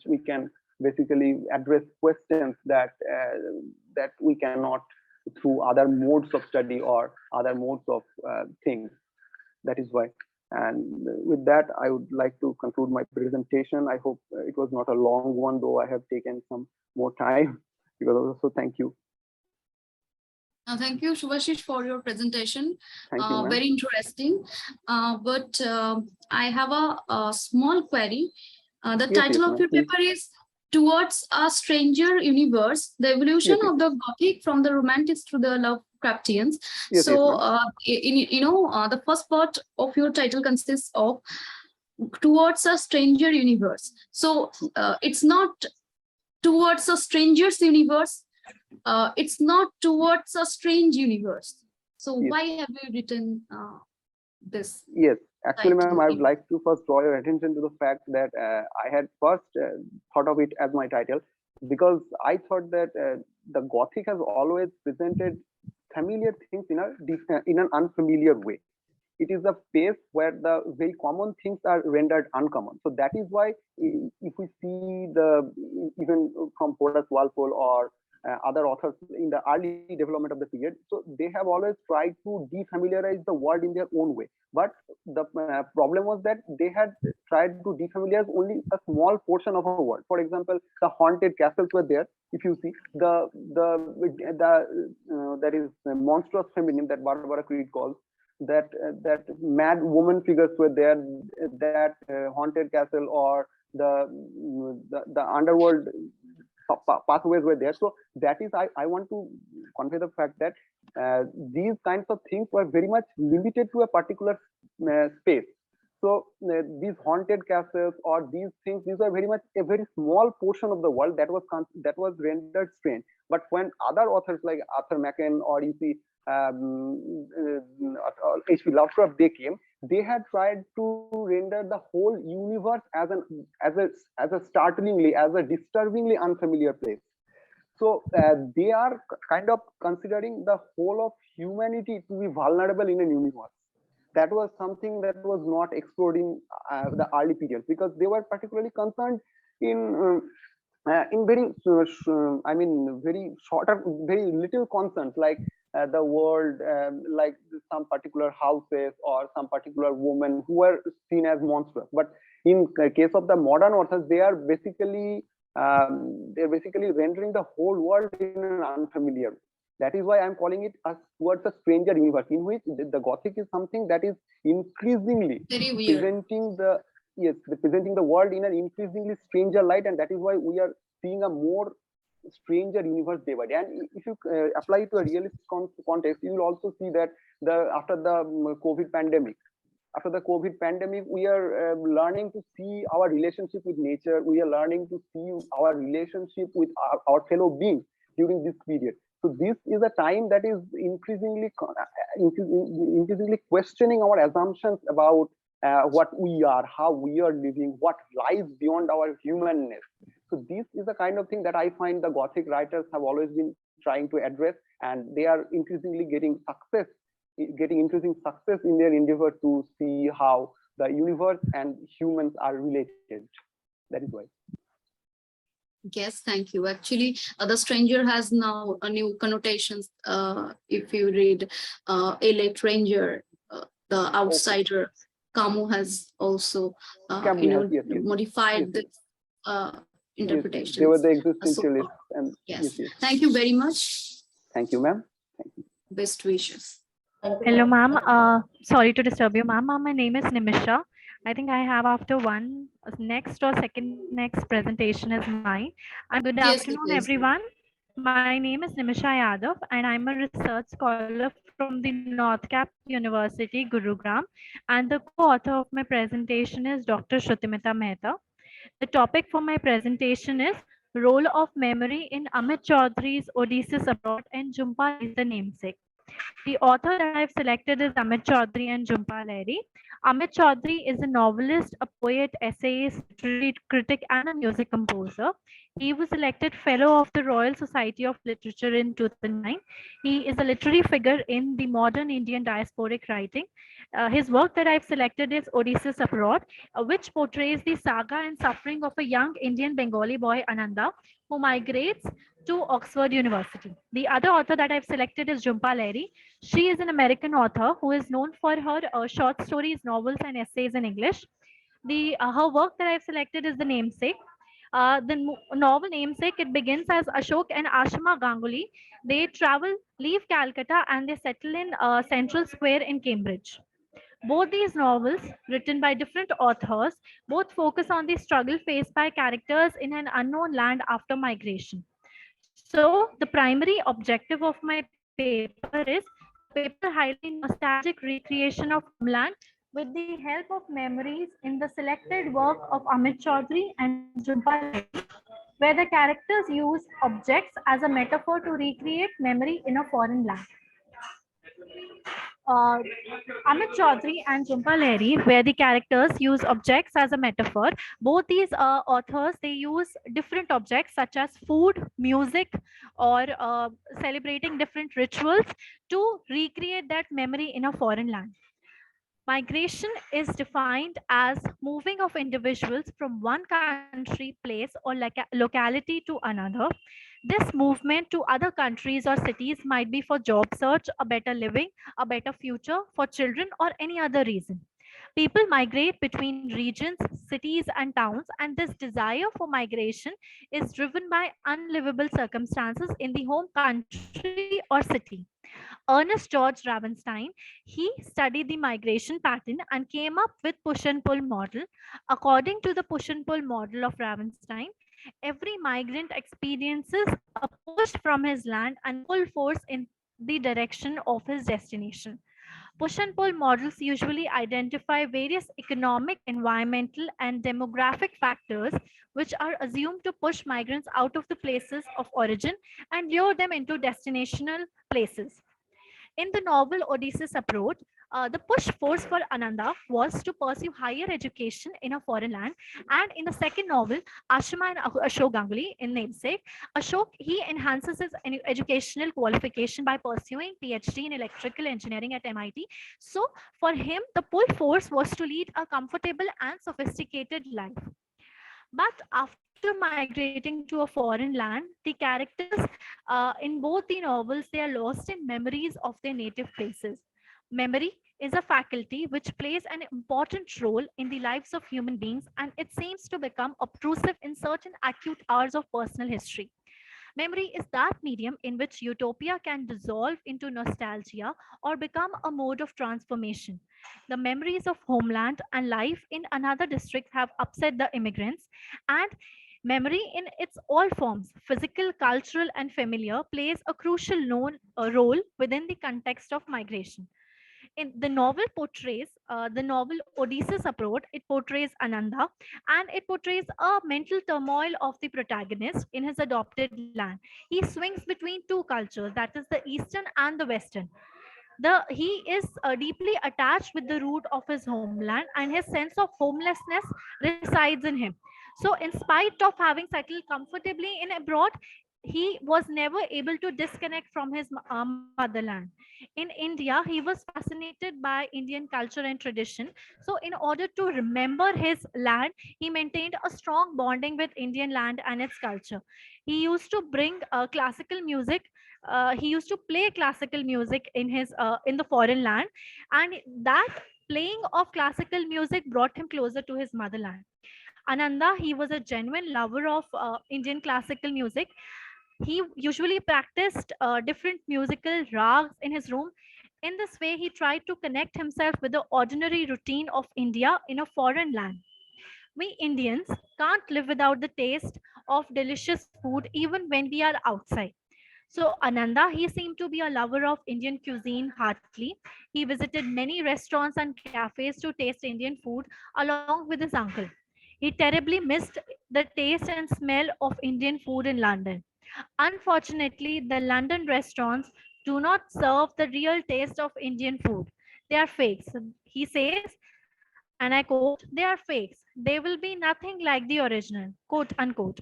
Speaker 6: we can basically address questions that we cannot through other modes of study or other modes of things. That is why. And with that, I would like to conclude my presentation. I hope it was not a long one, though I have taken some more time. Because also, thank you.
Speaker 7: Thank you, Shubhashish, for your presentation.
Speaker 6: Thank you,
Speaker 7: very interesting. But I have a small query. The title of your paper is Towards a Stranger Universe, the evolution of the Gothic from the Romantics to the Lovecraftians. So, the first part of your title consists of Towards a Stranger Universe. So, it's not towards a stranger's universe. It's not towards a strange universe. So why have you written this?
Speaker 6: Yes, actually, ma'am, I would like to first draw your attention to the fact that I had first thought of it as my title, because I thought that the Gothic has always presented familiar things in an unfamiliar way. It is a space where the very common things are rendered uncommon. So that is why, if we see even from Horace Walpole or other authors in the early development of the period, so they have always tried to defamiliarize the world in their own way. But the problem was that they had tried to defamiliarize only a small portion of our world. For example, the haunted castles were there. If you see that is the monstrous feminine that Barbara Creed calls, that mad woman figures were there, that haunted castle, or the underworld pathways were there. So that is, I want to convey the fact that these kinds of things were very much limited to a particular space. So these haunted castles or these things, these are very much a very small portion of the world that was rendered strange. But when other authors like Arthur Machen or you see H.P. Lovecraft, they came, they had tried to render the whole universe as a startlingly, as a disturbingly unfamiliar place. So they are kind of considering the whole of humanity to be vulnerable in a universe. That was something that was not explored in the early periods, because they were particularly concerned in very very short, very little concerns, like the world, like some particular houses or some particular women who are seen as monstrous. But in case of the modern authors, they're basically rendering the whole world in an unfamiliar way. That is why I'm calling it as towards a stranger universe, in which the Gothic is something that is increasingly
Speaker 7: Very weird.
Speaker 6: presenting the world in an increasingly stranger light, and that is why we are seeing a more stranger universe day by day. And if you apply it to a realistic context, you will also see that after the COVID pandemic, we are learning to see our relationship with nature. We are learning to see our relationship with our fellow beings during this period. So this is a time that is increasingly questioning our assumptions about what we are, how we are living, what lies beyond our humanness. So this is the kind of thing that I find the Gothic writers have always been trying to address, and they are increasingly getting increasing success in their endeavor to see how the universe and humans are related. That is why.
Speaker 7: Yes, thank you. Actually, the stranger has now a new connotations. If you read Elect Ranger, the outsider, Camus has also modified the interpretations.
Speaker 6: They were the existentialists. And
Speaker 7: yes. Thank you very much.
Speaker 6: Thank you, ma'am.
Speaker 7: Best wishes.
Speaker 8: Hello, ma'am. Sorry to disturb you, ma'am. My name is Nimisha. I think I have after one next or second next presentation is mine. Good afternoon, everyone. My name is Nimisha Yadav, and I'm a research scholar from the North Cap University, Gurugram. And the co-author of my presentation is Dr. Shrutimita Mehta. The topic for my presentation is Role of Memory in Amit Chaudhary's Odysseus Abroad and Jhumpa Lahiri, the Namesake. The author that I've selected is Amit Chaudhary and Jhumpa Lahiri. Amit Chaudhary is a novelist, a poet, essayist, literary critic, and a music composer. He was elected Fellow of the Royal Society of Literature in 2009. He is a literary figure in the modern Indian diasporic writing. His work that I've selected is Odysseus Abroad, which portrays the saga and suffering of a young Indian Bengali boy, Ananda, who migrates to Oxford University. The other author that I've selected is Jhumpa Lahiri. She is an American author who is known for her short stories, novels, and essays in English. Her work that I've selected is The Namesake. The novel Namesake, it begins as Ashok and Ashima Ganguly. They leave Calcutta, and they settle in Central Square in Cambridge. Both these novels, written by different authors, both focus on the struggle faced by characters in an unknown land after migration. So the primary objective of my paper is to paper highly nostalgic recreation of homeland with the help of memories in the selected work of Amit Chaudhary and Jhumpa Lahiri, where the characters use objects as a metaphor to recreate memory in a foreign land. Amit Chaudhary and Jhumpa Lahiri, where the characters use objects as a metaphor. Both these authors, they use different objects such as food, music, or celebrating different rituals to recreate that memory in a foreign land. Migration is defined as moving of individuals from one country, place, or locality to another. This movement to other countries or cities might be for job search, a better living, a better future for children, or any other reason. People migrate between regions, cities, and towns, and this desire for migration is driven by unlivable circumstances in the home country or city. Ernest George Ravenstein, he studied the migration pattern and came up with push and pull model. According to the push and pull model of Ravenstein, every migrant experiences a push from his land and a pull force in the direction of his destination. Push and pull models usually identify various economic, environmental, and demographic factors which are assumed to push migrants out of the places of origin and lure them into destinational places. In the novel Odysseus Abroad, the push force for Ananda was to pursue higher education in a foreign land. And in the second novel, Ashima and Ashok Ganguly, in Namesake, Ashok, he enhances his educational qualification by pursuing PhD in electrical engineering at MIT. So for him, the pull force was to lead a comfortable and sophisticated life. But after migrating to a foreign land, the characters in both the novels, they are lost in memories of their native places. Memory is a faculty which plays an important role in the lives of human beings, and it seems to become obtrusive in certain acute hours of personal history. Memory is that medium in which utopia can dissolve into nostalgia or become a mode of transformation. The memories of homeland and life in another district have upset the immigrants, and memory in its all forms, physical, cultural, and familiar, plays a crucial role within the context of migration. In the novel portrays the novel Odysseus abroad, it portrays Ananda, and it portrays a mental turmoil of the protagonist in his adopted land. He swings between two cultures, that is the eastern and the western. He is deeply attached with the root of his homeland, and his sense of homelessness resides in him. So in spite of having settled comfortably in abroad, he was never able to disconnect from his motherland. In India, he was fascinated by Indian culture and tradition. So in order to remember his land, he maintained a strong bonding with Indian land and its culture. He used to bring classical music. He used to play classical music in the foreign land, and that playing of classical music brought him closer to his motherland. Ananda, he was a genuine lover of Indian classical music. He usually practiced different musical rags in his room. In this way, he tried to connect himself with the ordinary routine of India in a foreign land. We Indians can't live without the taste of delicious food even when we are outside. So Ananda, he seemed to be a lover of Indian cuisine heartily. He visited many restaurants and cafes to taste Indian food along with his uncle. He terribly missed the taste and smell of Indian food in London. Unfortunately, the London restaurants do not serve the real taste of Indian food. They are fakes. He says, and I quote, they are fakes. They will be nothing like the original, quote unquote.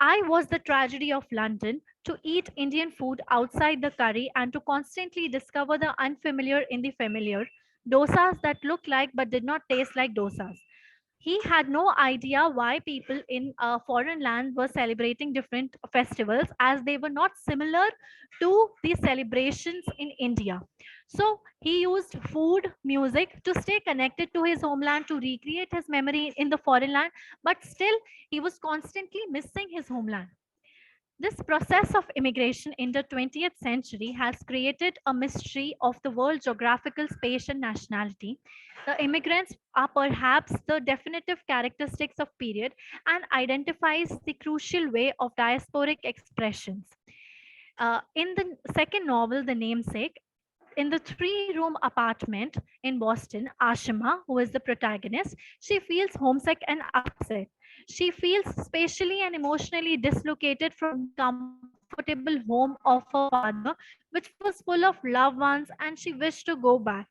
Speaker 8: I was the tragedy of London to eat Indian food outside the curry and to constantly discover the unfamiliar in the familiar. Dosas that looked like but did not taste like dosas. He had no idea why people in a foreign land were celebrating different festivals, as they were not similar to the celebrations in India. So he used food, music to stay connected to his homeland, to recreate his memory in the foreign land, but still he was constantly missing his homeland. This process of immigration in the 20th century has created a mystery of the world geographical space and nationality. The immigrants are perhaps the definitive characteristics of period and identifies the crucial way of diasporic expressions. In the second novel, The Namesake, in the three-room apartment in Boston, Ashima, who is the protagonist, she feels homesick and upset. She feels spatially and emotionally dislocated from the comfortable home of her father, which was full of loved ones, and she wished to go back.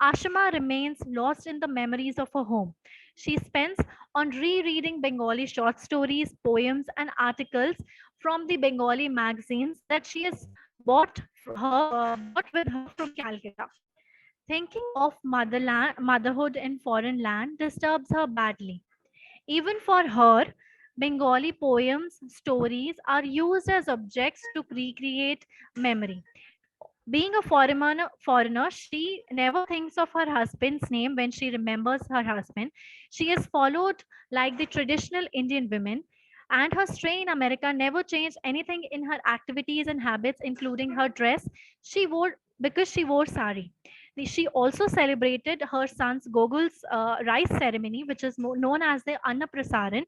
Speaker 8: Ashima remains lost in the memories of her home. She spends on rereading Bengali short stories, poems, and articles from the Bengali magazines that she has bought with her from Calcutta. Thinking of motherhood in foreign land disturbs her badly. Even for her, Bengali poems, stories are used as objects to recreate memory. Being a foreigner, she never thinks of her husband's name when she remembers her husband. She is followed like the traditional Indian women, and her stay in America never changed anything in her activities and habits, including her dress. She wore because she wore sari. She also celebrated her son's Gogul's rice ceremony, which is known as the Annaprasaran,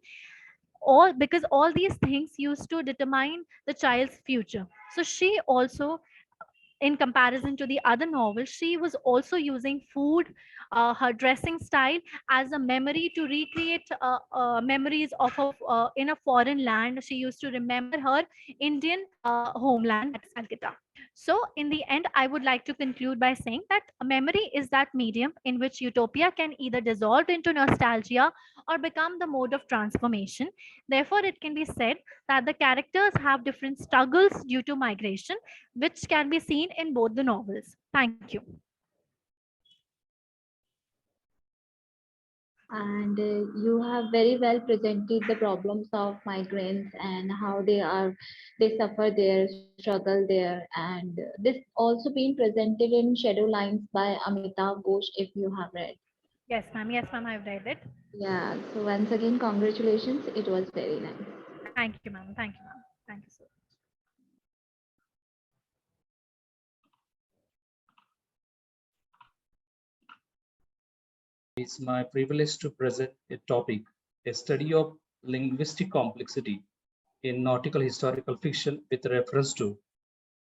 Speaker 8: all because all these things used to determine the child's future. So she also, in comparison to the other novels, she was also using food, her dressing style as a memory to recreate memories of in a foreign land. She used to remember her Indian homeland, that is Calcutta. So, in the end, I would like to conclude by saying that memory is that medium in which utopia can either dissolve into nostalgia or become the mode of transformation. Therefore, it can be said that the characters have different struggles due to migration, which can be seen in both the novels. Thank you.
Speaker 3: And you have very well presented the problems of migrants and how they suffer there, struggle there, and this also been presented in Shadow Lines by Amitav Ghosh, if you have read.
Speaker 8: Yes, ma'am. Yes, ma'am. I've read it.
Speaker 3: Yeah, so once again, congratulations. It was very nice.
Speaker 8: Thank you, ma'am. Thank you, ma'am. Thank you so much.
Speaker 9: It's my privilege to present a topic, a study of linguistic complexity in nautical historical fiction with reference to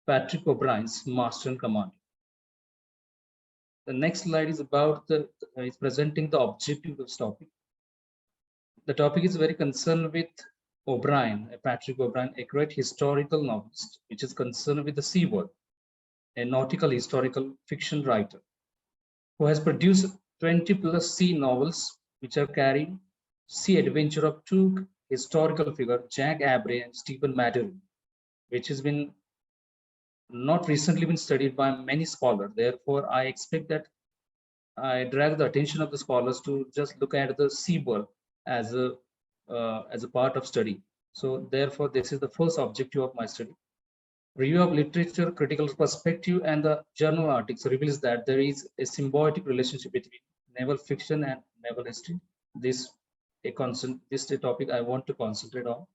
Speaker 9: Patrick O'Brien's Master and Commander. The next slide is about is presenting the objective of this topic. The topic is very concerned with O'Brien, Patrick O'Brien, a great historical novelist, which is concerned with the sea world, a nautical historical fiction writer who has produced 20 plus sea novels, which are carrying sea adventure of two historical figures, Jack Aubrey and Stephen Madory, which has been not recently been studied by many scholars. Therefore, I expect that I drag the attention of the scholars to just look at the sea world as a part of study. So therefore, this is the first objective of my study. Review of literature, critical perspective, and the journal articles reveals that there is a symbiotic relationship between naval fiction and naval history. This a topic I want to concentrate on.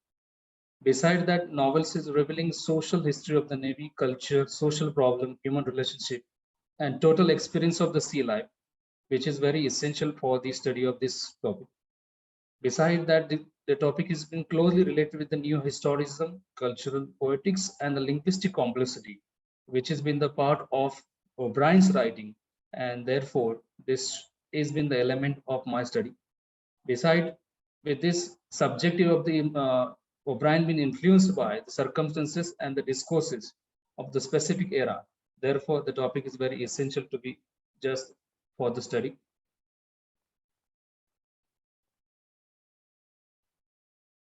Speaker 9: Besides that, novels is revealing social history of the Navy, culture, social problem, human relationship, and total experience of the sea life, which is very essential for the study of this topic. Besides that, the topic is been closely related with the neo-historicism, cultural poetics, and the linguistic complexity, which has been the part of O'Brien's writing, and therefore this has been the element of my study. Besides, with this subjective of the O'Brien been influenced by the circumstances and the discourses of the specific era. Therefore, the topic is very essential to be just for the study.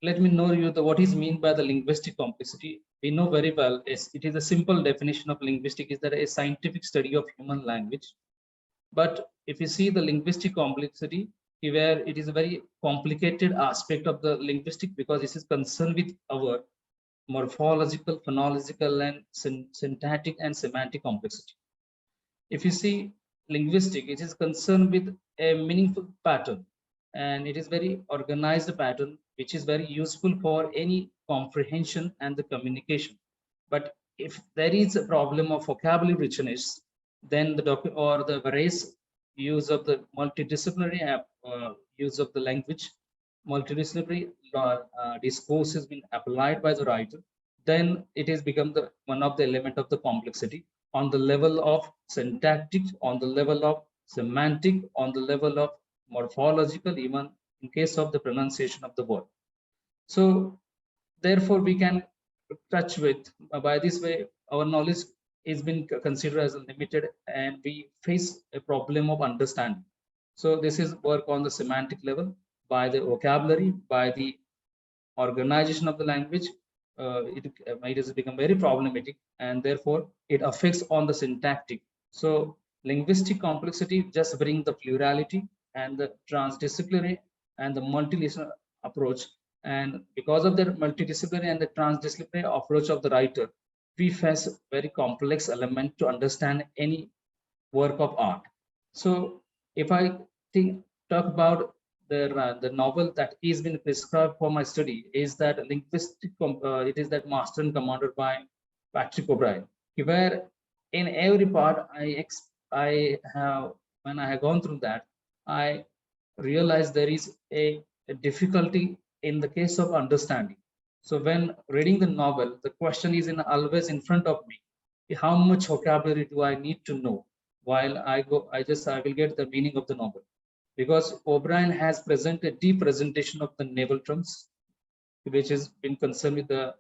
Speaker 9: Let me know you what is meant by the linguistic complexity. We know very well it is a simple definition of linguistic is that a scientific study of human language. But if you see the linguistic complexity, where it is a very complicated aspect of the linguistic because this is concerned with our morphological, phonological, and syntactic and semantic complexity. If you see linguistic, it is concerned with a meaningful pattern, and it is very organized pattern, which is very useful for any comprehension and the communication. But if there is a problem of vocabulary richness, then the document or the various use of the multidisciplinary use of the language, multidisciplinary discourse has been applied by the writer, then it has become the one of the element of the complexity on the level of syntactic, on the level of semantic, on the level of morphological, even in case of the pronunciation of the word. So therefore we can touch with by this way our knowledge is been considered as limited and we face a problem of understanding. So this is work on the semantic level by the vocabulary, by the organization of the language. It has become very problematic and therefore it affects on the syntactic. So linguistic complexity just bring the plurality and the transdisciplinary and the multilingual approach. And because of the multidisciplinary and the transdisciplinary approach of the writer, we face very complex element to understand any work of art. So if I talk about the novel that is been prescribed for my study is that linguistic, it is that Master and Commander by Patrick O'Brien, where in every part I have, when I have gone through that, I realized there is a difficulty in the case of understanding. So when reading the novel, the question is always in front of me. How much vocabulary do I need to know while I will get the meaning of the novel? Because O'Brien has presented a deep presentation of the naval terms, which has been concerned with the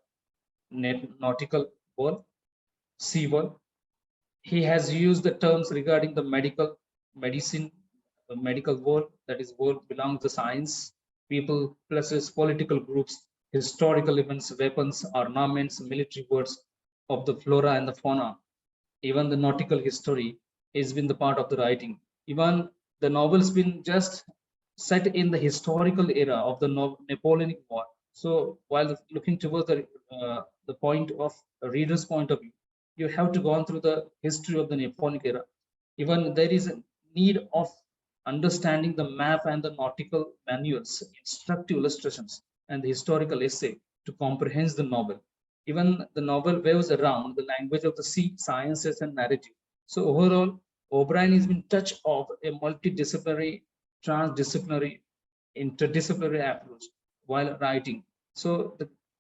Speaker 9: nautical world, sea world. He has used the terms regarding the medicine, the medical world, that is world belongs to science, people, places, political groups, historical events, weapons, ornaments, military words of the flora and the fauna. Even the nautical history has been the part of the writing. Even the novel's been just set in the historical era of the Napoleonic War. So while looking towards the point of a reader's point of view, you have to go on through the history of the Napoleonic era. Even there is a need of understanding the map and the nautical manuals, instructive illustrations, and the historical essay to comprehend the novel. Even the novel waves around the language of the sea, sciences, and narrative. So overall, O'Brien has been touch of a multidisciplinary, transdisciplinary, interdisciplinary approach while writing. So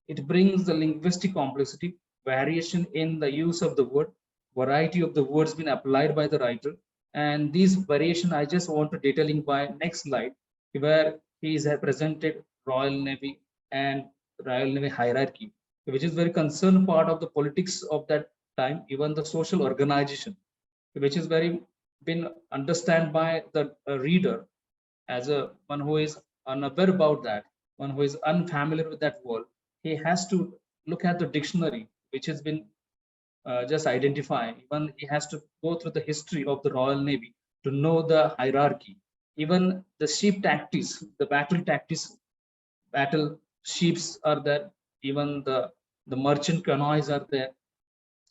Speaker 9: it brings the linguistic complexity, variation in the use of the word, variety of the words being applied by the writer. And these variation, I just want to detailing by next slide, where he is presented Royal Navy and Royal Navy hierarchy, which is very concerned part of the politics of that time, even the social organization, which is very been understand by the reader as a one who is unaware about that, one who is unfamiliar with that world. He has to look at the dictionary, which has been just identify. Even he has to go through the history of the Royal Navy to know the hierarchy. Even the ship tactics, the battle tactics, battle ships are there. Even the merchant canoes are there,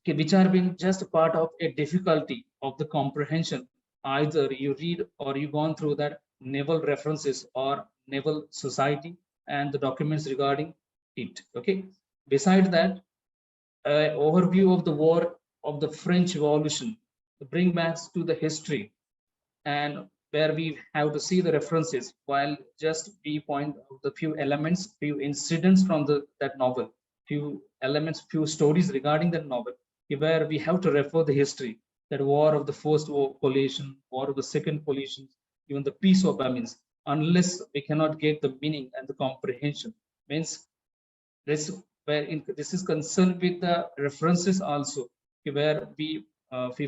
Speaker 9: which are being just part of a difficulty of the comprehension. Either you read or you gone through that naval references or naval society and the documents regarding it. Okay. Besides that, overview of the war of the French Revolution, bring back to the history, and where we have to see the references while just we point out the few elements, few incidents from that novel, few elements, few stories regarding that novel, where we have to refer the history, that war of the first coalition, war of the second coalition, even the peace of Amiens, unless we cannot get the meaning and the comprehension. Means this this is concerned with the references also, where we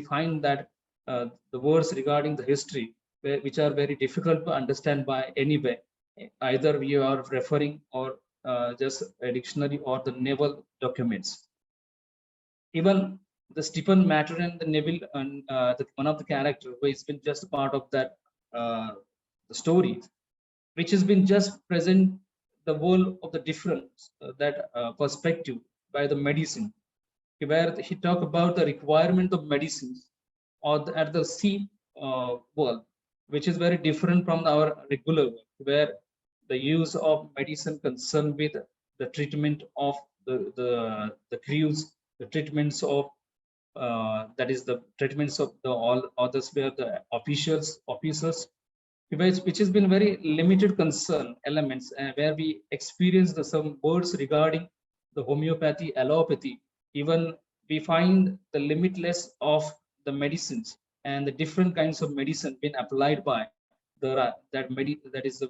Speaker 9: find that the words regarding the history, which are very difficult to understand by anywhere. Either we are referring or just a dictionary or the naval documents. Even the Stephen Matter and the Neville and one of the character who has been just part of that the story, which has been just present the world of the difference, that perspective by the medicine, where he talk about the requirement of medicines or at the sea world, which is very different from our regular world, where the use of medicine concerned with the treatment of the crews, the treatments of that is the treatments of the all others, where the officers, which has been very limited concern elements, where we experience some words regarding the homeopathy, allopathy. Even we find the limitless of the medicines and the different kinds of medicine being applied by that is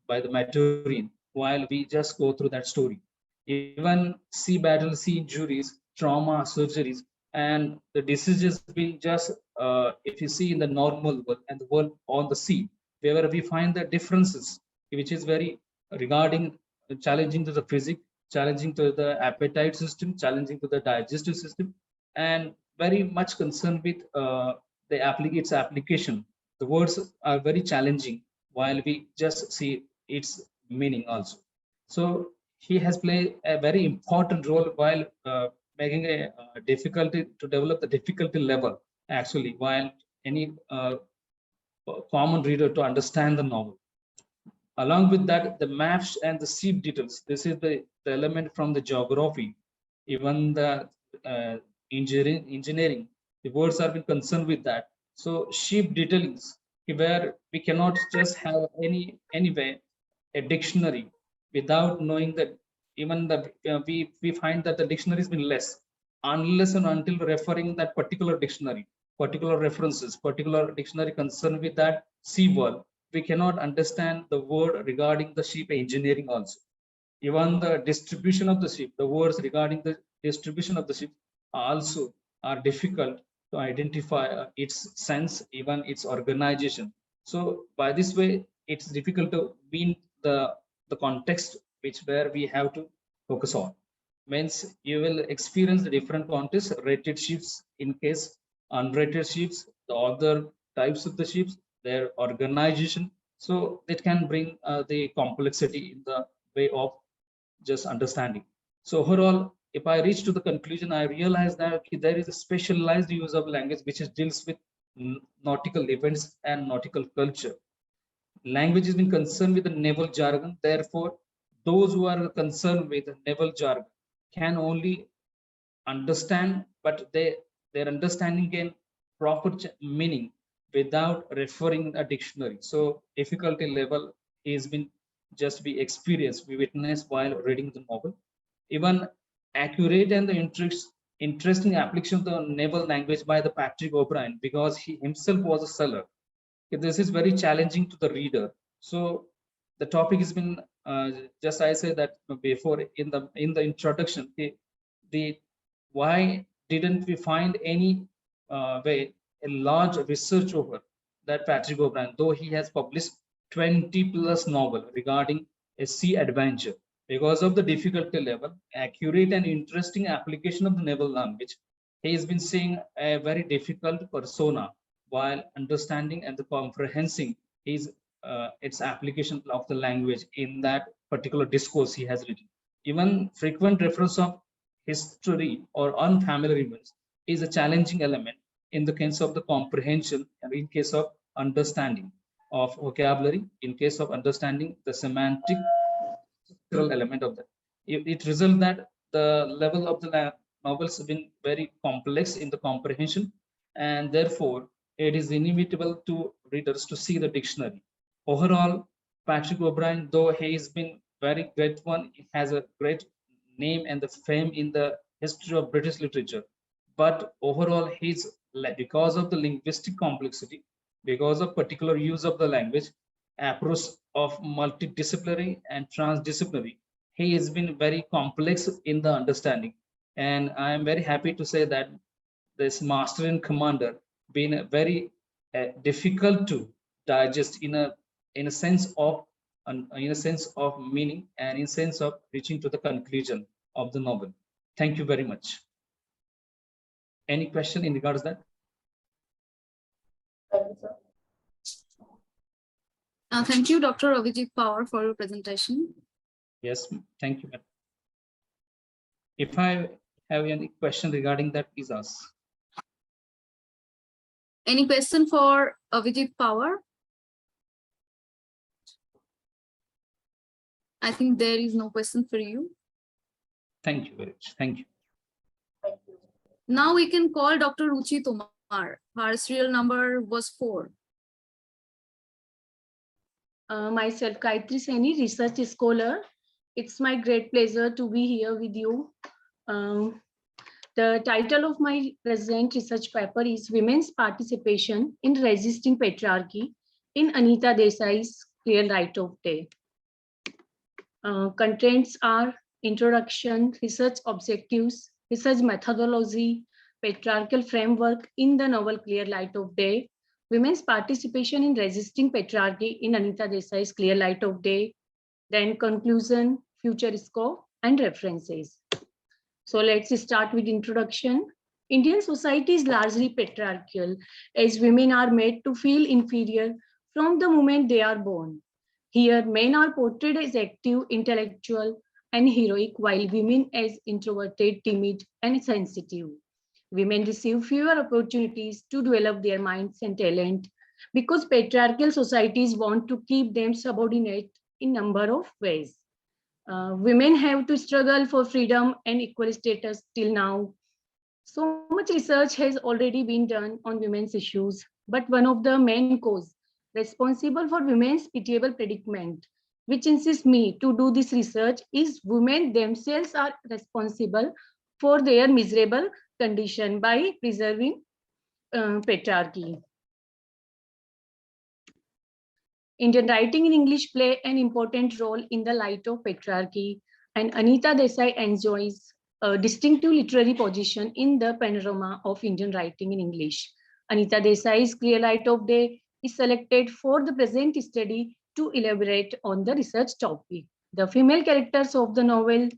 Speaker 9: by the Maturine, while we just go through that story. Even sea battle, sea injuries, trauma, surgeries, and the diseases being just if you see in the normal world and the world on the sea, where we find the differences, which is very regarding challenging to the physics, challenging to the appetite system, challenging to the digestive system, and very much concerned with its application. The words are very challenging while we just see its meaning also. So he has played a very important role while making a difficulty to develop the difficulty level, actually, while any common reader to understand the novel. Along with that, the maps and the sheep details. This is the element from the geography, even the engineering. The words are been concerned with that. So sheep details, where we cannot just have anyway a dictionary without knowing that. Even the we find that the dictionary has been less unless and until referring that particular dictionary, particular references, particular dictionary concerned with that sea world, we cannot understand the word regarding the ship engineering also. Even the distribution of the ship, the words regarding the distribution of the ship also are difficult to identify its sense, even its organization. So by this way, it's difficult to mean the context which where we have to focus on. Means you will experience the different context, rated ships in case, unrated ships, the other types of the ships, their organization. So it can bring the complexity in the way of just understanding. So overall, if I reach to the conclusion, I realize that okay, there is a specialized use of language which deals with nautical events and nautical culture. Language has been concerned with the naval jargon. Therefore, those who are concerned with naval jargon can only understand, but their understanding gain proper meaning without referring a dictionary. So difficulty level has been just be experienced, we witness while reading the novel. Even accurate and the interesting application of the naval language by the Patrick O'Brien, because he himself was a sailor. This is very challenging to the reader. So the topic has been just I said that before in the introduction. The why didn't we find any way a large research over that Patrick O'Brien, though he has published 20+ novel regarding a sea adventure, because of the difficulty level, accurate and interesting application of the naval language, he has been seeing a very difficult persona while understanding and the comprehending his its application of the language in that particular discourse he has written. Even frequent reference of history or unfamiliar events is a challenging element in the case of the comprehension and in case of understanding of vocabulary, in case of understanding the semantic element of that. It results that the level of the novels have been very complex in the comprehension, and therefore it is inevitable to readers to see the dictionary. Overall, Patrick O'Brien, though he has been very great one, has a great name and the fame in the history of British literature. But overall, he's because of the linguistic complexity, because of particular use of the language, approach of multidisciplinary and transdisciplinary, he has been very complex in the understanding. And I am very happy to say that this master and commander been very difficult to digest in a sense of meaning and in sense of reaching to the conclusion of the novel. Thank you very much. Any question in regards to that?
Speaker 1: Thank you, sir.
Speaker 7: Thank you, Dr. Avijit Power, for your presentation.
Speaker 9: Yes, thank you. If I have any question regarding that, please ask.
Speaker 7: Any question for Avijit Power? I think there is no question for you.
Speaker 9: Thank you very much. Thank you.
Speaker 1: Thank you.
Speaker 7: Now we can call Dr. Ruchi Tomar. Her serial number was 4.
Speaker 10: Myself, Gayatri Saini, research scholar. It's my great pleasure to be here with you. The title of my present research paper is Women's Participation in Resisting Patriarchy in Anita Desai's Clear Light of Day. Contents are introduction, research objectives, research methodology, patriarchal framework in the novel Clear Light of Day, women's participation in resisting patriarchy in Anita Desai's Clear Light of Day, then conclusion, future scope, and references. So let's start with introduction. Indian society is largely patriarchal, as women are made to feel inferior from the moment they are born. Here, men are portrayed as active, intellectual, and heroic, while women as introverted, timid, and sensitive. Women receive fewer opportunities to develop their minds and talent because patriarchal societies want to keep them subordinate in a number of ways. Women have to struggle for freedom and equal status till now. So much research has already been done on women's issues, but one of the main causes responsible for women's pitiable predicament, which insists me to do this research, is women themselves are responsible for their miserable condition by preserving patriarchy. Indian writing in English play an important role in the light of patriarchy, and Anita Desai enjoys a distinctive literary position in the panorama of Indian writing in English. Anita Desai's Clear Light of Day is selected for the present study to elaborate on the research topic. The female characters of the novel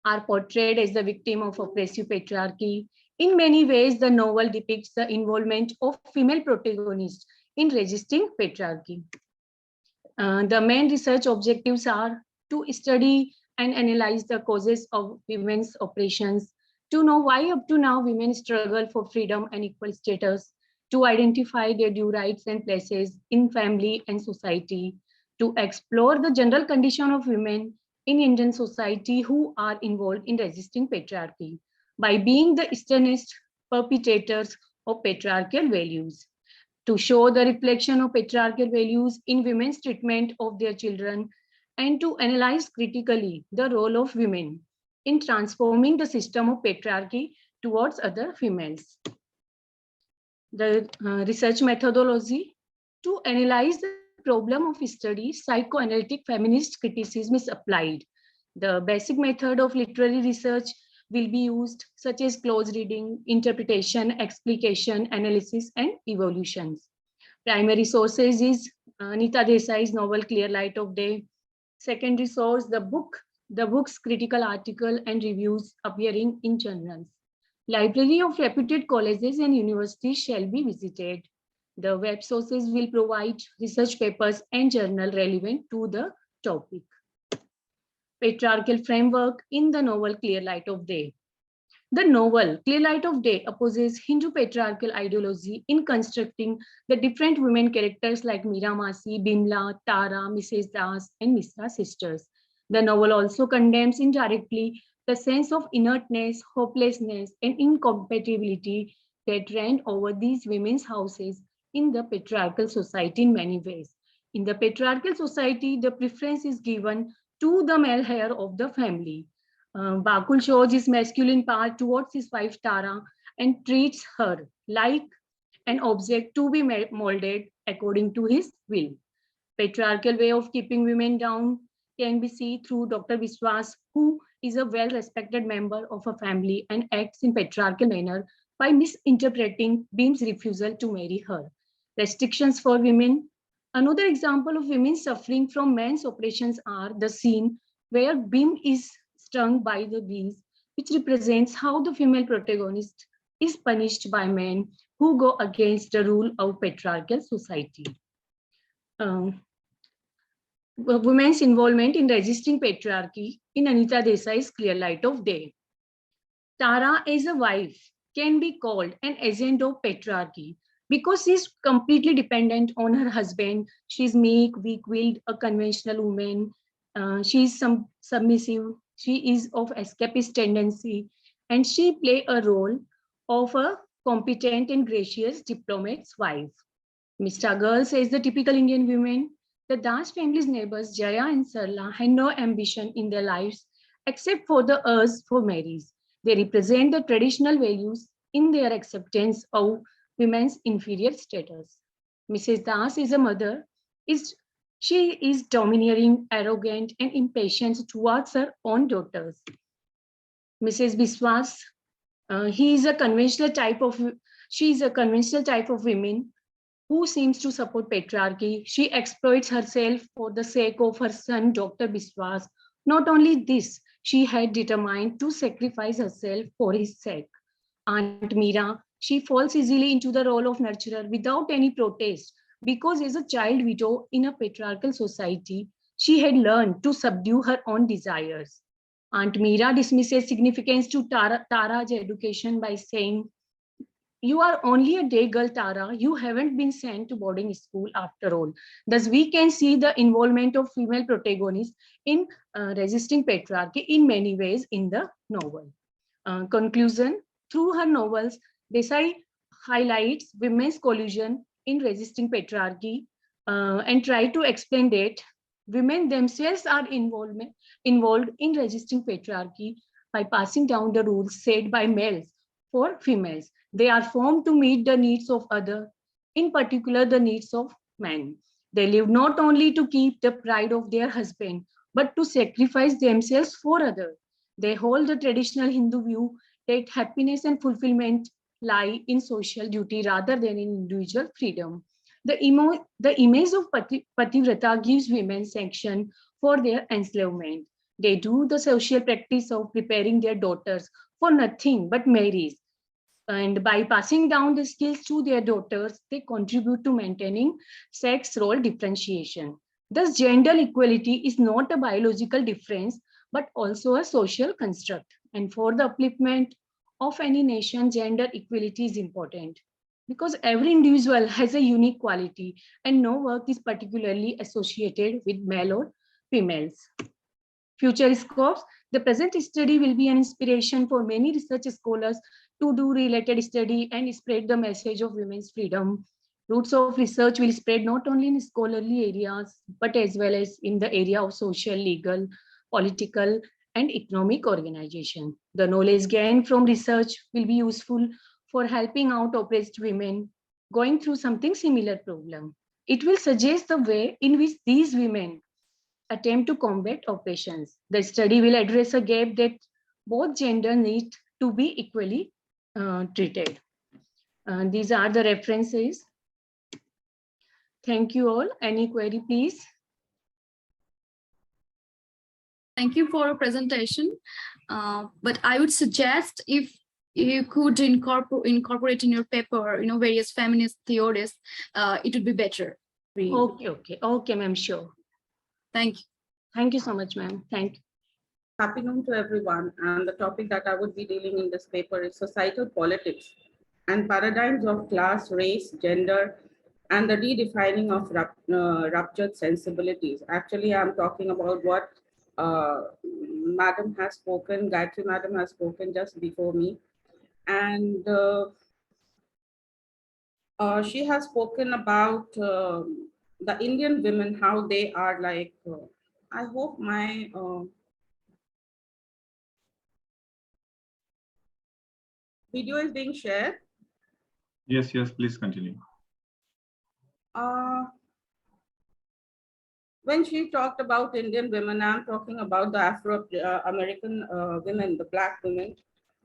Speaker 10: are portrayed as the victim of oppressive patriarchy. In many ways, the novel depicts the involvement of female protagonists in resisting patriarchy. The main research objectives are to study and analyze the causes of women's oppressions, to know why up to now women struggle for freedom and equal status, to identify their due rights and places in family and society, to explore the general condition of women in Indian society who are involved in resisting patriarchy by being the sternest perpetrators of patriarchal values, to show the reflection of patriarchal values in women's treatment of their children, and to analyze critically the role of women in transforming the system of patriarchy towards other females. The research methodology: to analyze the problem of study, psychoanalytic feminist criticism is applied. The basic method of literary research will be used, such as close reading, interpretation, explication, analysis, and evolutions. Primary sources is Anita Desai's novel Clear Light of Day. Secondary source, the book's critical article and reviews appearing in journals. Library of reputed colleges and universities shall be visited. The web sources will provide research papers and journal relevant to the topic. Patriarchal framework in the novel Clear Light of Day. The novel Clear Light of Day opposes Hindu patriarchal ideology in constructing the different women characters like Meera Masi, Bimla, Tara, Mrs. Das, and Misra sisters. The novel also condemns indirectly the sense of inertness, hopelessness, and incompatibility that reigned over these women's houses in the patriarchal society in many ways. In the patriarchal society, the preference is given to the male heir of the family. Bakul shows his masculine part towards his wife Tara and treats her like an object to be molded according to his will. Patriarchal way of keeping women down can be seen through Dr. Biswas, who is a well-respected member of a family and acts in patriarchal manner by misinterpreting Bhim's refusal to marry her. Restrictions for women. Another example of women suffering from men's oppressions are the scene where Bhim is stung by the bees, which represents how the female protagonist is punished by men who go against the rule of patriarchal society. Women's involvement in resisting patriarchy in Anita Desai's Clear Light of Day. Tara as a wife can be called an agent of patriarchy because she's completely dependent on her husband. She's meek, weak-willed, a conventional woman. She's submissive. She is of escapist tendency, and she plays a role of a competent and gracious diplomat's wife. Mr. Girl says the typical Indian women, the Das family's neighbors Jaya and Sarla had no ambition in their lives except for the urge for marriage. They represent the traditional values in their acceptance of women's inferior status. Mrs. Das is a mother. She is domineering, arrogant, and impatient towards her own daughters. Mrs. Biswas, she is a conventional type of women who seems to support patriarchy. She exploits herself for the sake of her son, Dr. Biswas. Not only this, she had determined to sacrifice herself for his sake. Aunt Meera, she falls easily into the role of nurturer without any protest, because as a child widow in a patriarchal society, she had learned to subdue her own desires. Aunt Meera dismisses significance to Tara's education by saying, "You are only a day girl, Tara. You haven't been sent to boarding school after all." Thus, we can see the involvement of female protagonists in resisting patriarchy in many ways in the novel. Conclusion: through her novels, Desai highlights women's collusion in resisting patriarchy and try to explain that women themselves are involved in resisting patriarchy by passing down the rules set by males for females. They are formed to meet the needs of others, in particular the needs of men. They live not only to keep the pride of their husband, but to sacrifice themselves for others. They hold the traditional Hindu view that happiness and fulfillment lie in social duty rather than in individual freedom. The image of Pativrata gives women sanction for their enslavement. They do the social practice of preparing their daughters for nothing but marriage. And by passing down the skills to their daughters, they contribute to maintaining sex role differentiation. Thus, gender equality is not a biological difference, but also a social construct. And for the upliftment of any nation, gender equality is important because every individual has a unique quality and no work is particularly associated with male or females. Future scopes. The present study will be an inspiration for many research scholars to do related study and spread the message of women's freedom. Roots of research will spread not only in scholarly areas, but as well as in the area of social, legal, political, and economic organization. The knowledge gained from research will be useful for helping out oppressed women going through something similar problem. It will suggest the way in which these women attempt to combat oppressions. The study will address a gap that both gender need to be equally treated. These are the references. Thank you all. Any query, please?
Speaker 7: Thank you for a presentation. But I would suggest if you could incorporate in your paper, various feminist theories, it would be better.
Speaker 10: Okay, ma'am, sure.
Speaker 7: Thank you.
Speaker 10: Thank you so much, ma'am. Thank you.
Speaker 11: Happy noon to everyone. And the topic that I would be dealing in this paper is societal politics and paradigms of class, race, gender, and the redefining of ruptured sensibilities. Actually, I'm talking about what Madam has spoken, Gayatri Madam has spoken just before me. And she has spoken about the Indian women, how they are like, I hope my video is being shared.
Speaker 5: Yes, please continue.
Speaker 11: When she talked about Indian women, I'm talking about the Afro-American women, the Black women,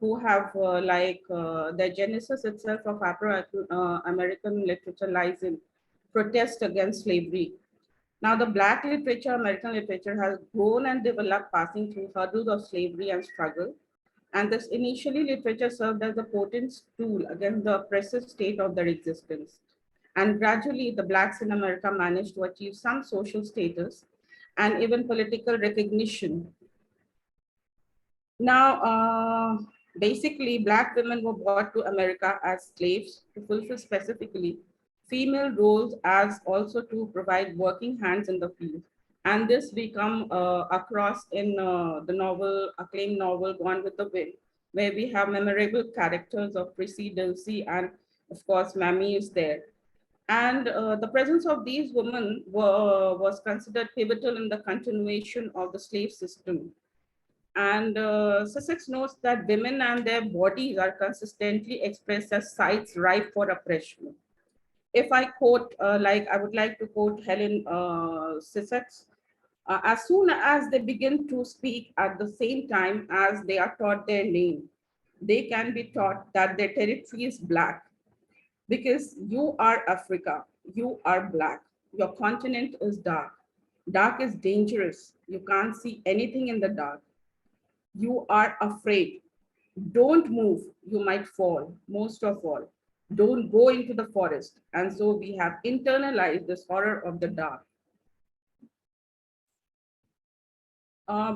Speaker 11: who have the genesis itself of Afro-American literature lies in protest against slavery. Now, the Black literature, American literature, has grown and developed, passing through hurdles of slavery and struggle. And this initially literature served as a potent tool against the oppressive state of their existence. And gradually, the Blacks in America managed to achieve some social status and even political recognition. Now, basically, Black women were brought to America as slaves to fulfill specifically female roles, as also to provide working hands in the field. And this become across in the acclaimed novel Gone with the Wind, where we have memorable characters of Prissy Dulcie, and of course, Mammy is there. And the presence of these women was considered pivotal in the continuation of the slave system. And Sussex notes that women and their bodies are consistently expressed as sites ripe for oppression. If I quote, I would like to quote Helen Sussex, as soon as they begin to speak at the same time as they are taught their name, they can be taught that their territory is Black. Because you are Africa, you are Black, your continent is dark. Dark is dangerous. You can't see anything in the dark. You are afraid. Don't move, you might fall. Most of all, don't go into the forest. And so we have internalized this horror of the dark.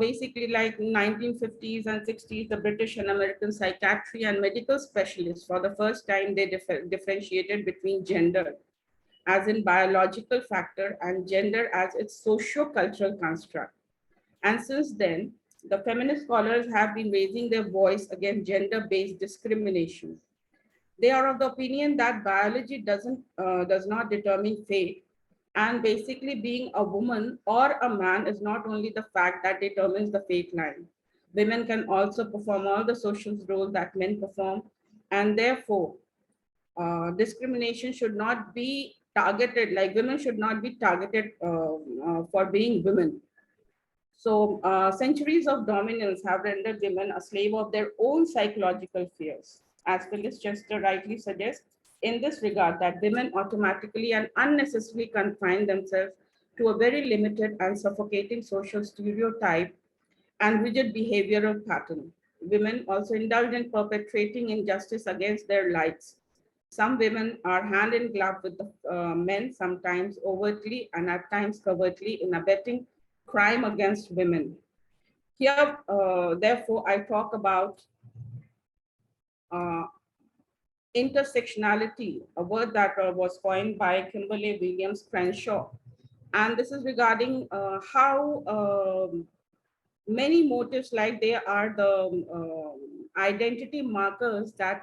Speaker 11: Basically, like 1950s and 60s, the British and American psychiatry and medical specialists, for the first time, they differentiated between gender as in biological factor and gender as its socio-cultural construct. And since then, the feminist scholars have been raising their voice against gender-based discrimination. They are of the opinion that biology does not determine fate, and basically being a woman or a man is not only the fact that determines the fate line. Women can also perform all the social roles that men perform, and therefore discrimination should not be targeted, like women should not be targeted for being women. So centuries of dominance have rendered women a slave of their own psychological fears. As Phyllis Chester rightly suggests, in this regard, that women automatically and unnecessarily confine themselves to a very limited and suffocating social stereotype and rigid behavioral pattern. Women also indulge in perpetrating injustice against their lives, Some women are hand in glove with the men, sometimes overtly and at times covertly, in abetting crime against women. Here, therefore, I talk about intersectionality, a word that was coined by Kimberly Williams Crenshaw. And this is regarding how many motives, like they are the identity markers that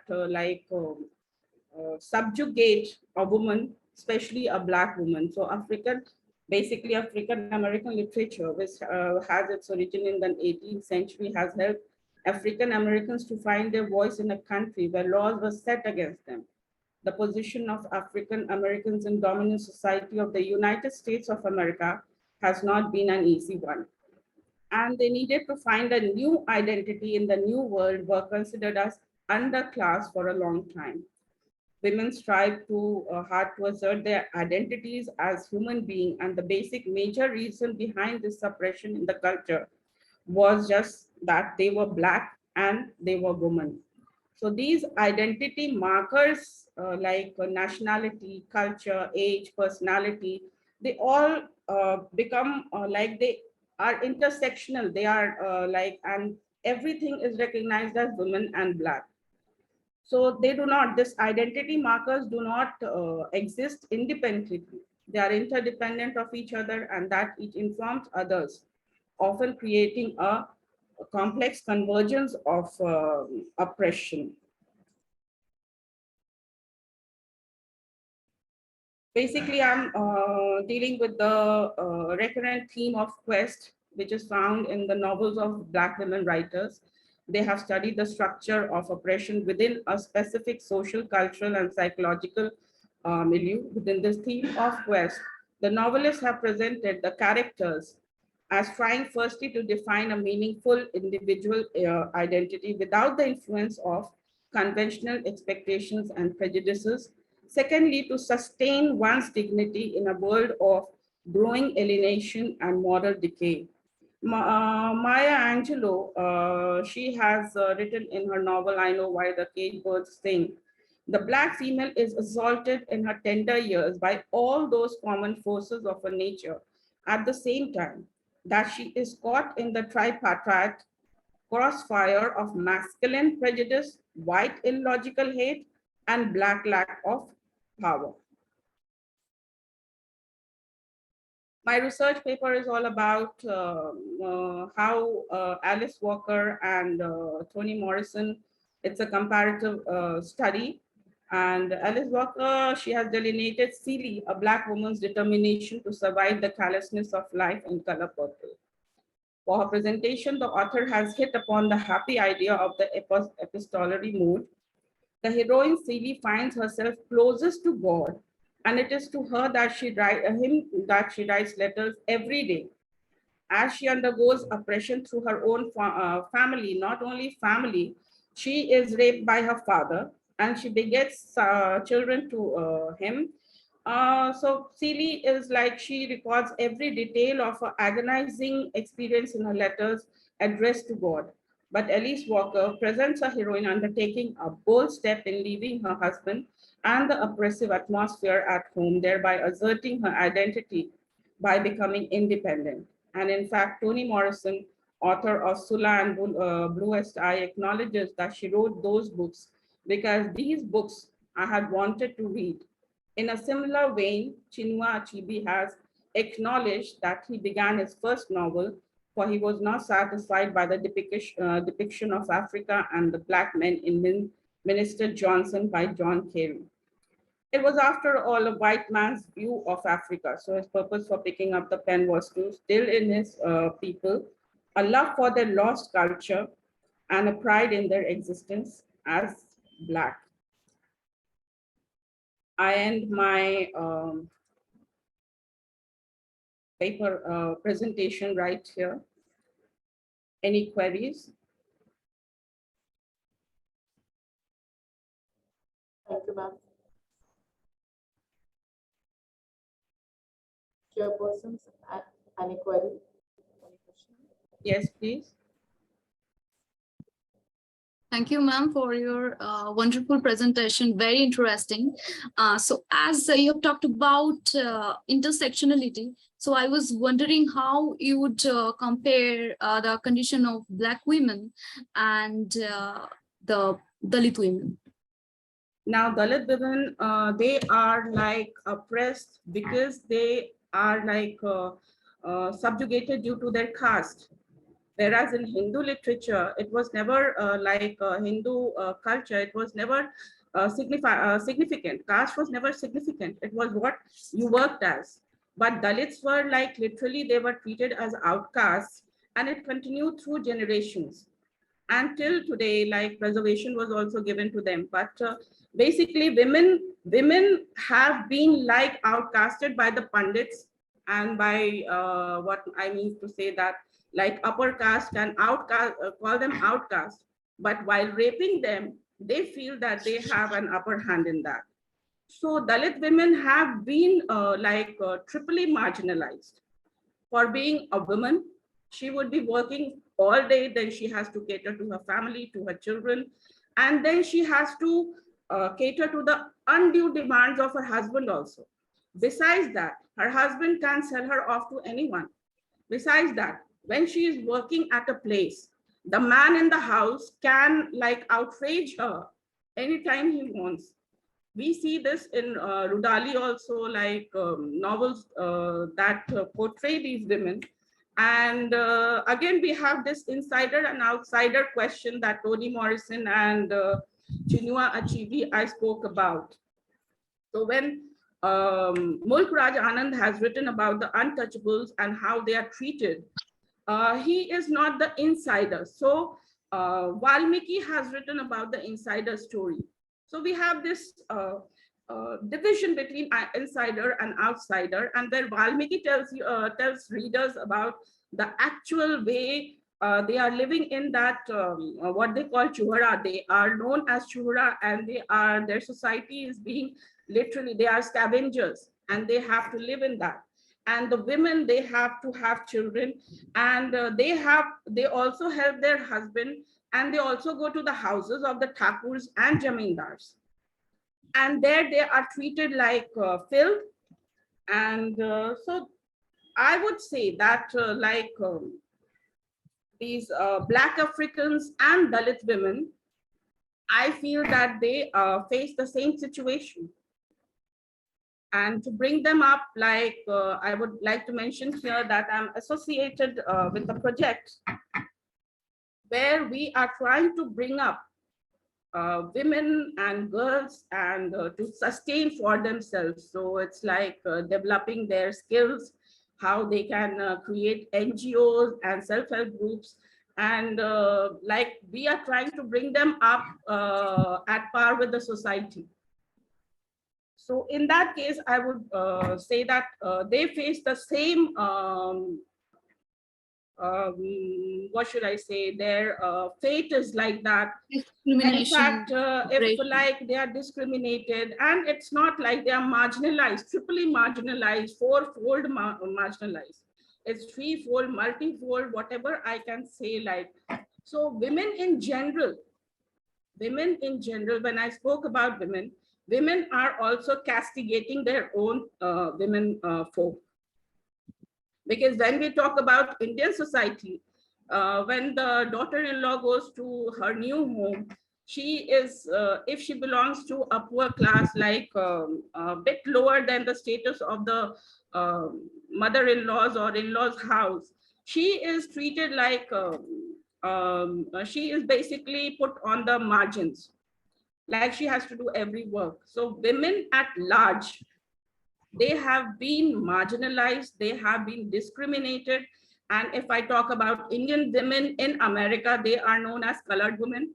Speaker 11: subjugate a woman, especially a Black woman. So basically African American literature, which has its origin in the 18th century, has helped African Americans to find their voice in a country where laws were set against them. The position of African Americans in dominant society of the United States of America has not been an easy one. And they needed to find a new identity in the new world, were considered as underclass for a long time. Women strive hard to assert their identities as human beings, and the basic major reason behind this suppression in the culture was just that they were Black and they were women. So these identity markers nationality, culture, age, personality, they all become like they are intersectional. They are and everything is recognized as women and Black. So they do not, this identity markers do not exist independently. They are interdependent of each other, and that each informs others, often creating a complex convergence of oppression. Basically, I'm dealing with the recurrent theme of quest, which is found in the novels of Black women writers. They have studied the structure of oppression within a specific social, cultural, and psychological milieu. Within this theme of quest, the novelists have presented the characters as trying firstly to define a meaningful individual identity without the influence of conventional expectations and prejudices. Secondly, to sustain one's dignity in a world of growing alienation and moral decay. Maya Angelou, she has written in her novel, I Know Why the Caged Birds Sing, the Black female is assaulted in her tender years by all those common forces of her nature at the same time that she is caught in the tripartite crossfire of masculine prejudice, white illogical hate, and Black lack of power. My research paper is all about how Alice Walker and Toni Morrison, it's a comparative study. And Alice Walker, she has delineated Celie, a Black woman's determination to survive the callousness of life, in color purple. For her presentation, the author has hit upon the happy idea of the epistolary mood. The heroine Celie finds herself closest to God, and it is to her that she writes letters every day. As she undergoes oppression through her own family, not only family, she is raped by her father, and she begets children to him. So Celie is like, she records every detail of her agonizing experience in her letters addressed to God. But Alice Walker presents a heroine undertaking a bold step in leaving her husband and the oppressive atmosphere at home, thereby asserting her identity by becoming independent. And in fact, Toni Morrison, author of Sula and Bluest Eye, acknowledges that she wrote those books because these books I had wanted to read. In a similar vein, Chinua Achebe has acknowledged that he began his first novel, for he was not satisfied by the depiction of Africa and the Black men in Minister Johnson by John Carey. It was, after all, a white man's view of Africa. So his purpose for picking up the pen was to still in his people a love for their lost culture and a pride in their existence as Black. I end my paper presentation right here. Any queries?
Speaker 1: Thank you, ma'am. Chairpersons, any query? Any question?
Speaker 11: Yes, please.
Speaker 7: Thank you, ma'am, for your wonderful presentation. Very interesting. So as you have talked about intersectionality, so I was wondering how you would compare the condition of Black women and the Dalit women.
Speaker 11: Now, Dalit women, they are like oppressed because they are like subjugated due to their caste. Whereas in Hindu literature, it was never like Hindu culture, it was never significant. Caste was never significant. It was what you worked as. But Dalits were like literally, they were treated as outcasts, and it continued through generations. Until today, like preservation was also given to them. But basically, women have been like outcasted by the Pandits and by what I mean to say that like upper caste can outcast, call them outcast, but while raping them, they feel that they have an upper hand in that. So Dalit women have been triply marginalized. For being a woman, she would be working all day, then she has to cater to her family, to her children, and then she has to cater to the undue demands of her husband also. Besides that, her husband can sell her off to anyone. Besides that, when she is working at a place, the man in the house can like outrage her anytime he wants. We see this in Rudali also, like novels that portray these women. And again, we have this insider and outsider question that Toni Morrison and Chinua Achebe I spoke about. So when Mulk Raj Anand has written about the untouchables and how they are treated, he is not the insider. So Valmiki has written about the insider story. So we have this division between insider and outsider, and where Valmiki tells readers about the actual way they are living in that what they call chuhara. They are known as chuhara, and their society is being literally, they are scavengers, and they have to live in that. And the women, they have to have children, and they also help their husband, and they also go to the houses of the Thakurs and Jamindars. And there they are treated like filth. And so I would say that these Black Africans and Dalit women, I feel that they face the same situation. And to bring them up, like I would like to mention here that I'm associated with a project where we are trying to bring up women and girls and to sustain for themselves. So it's like developing their skills, how they can create NGOs and self-help groups. And like we are trying to bring them up at par with the society. So in that case, I would say that they face the same, what should I say, their fate is like that. In fact, if like they are discriminated, and it's not like they are marginalized, triply marginalized, fourfold marginalized. It's threefold, multifold, whatever I can say like. So women in general, when I spoke about women, women are also castigating their own women folk. Because when we talk about Indian society, when the daughter-in-law goes to her new home, she is, if she belongs to a poor class, like a bit lower than the status of the mother-in-law's or in-law's house, she is treated like, she is basically put on the margins. Like she has to do every work. So women at large, they have been marginalized, they have been discriminated. And if I talk about Indian women in America, they are known as colored women.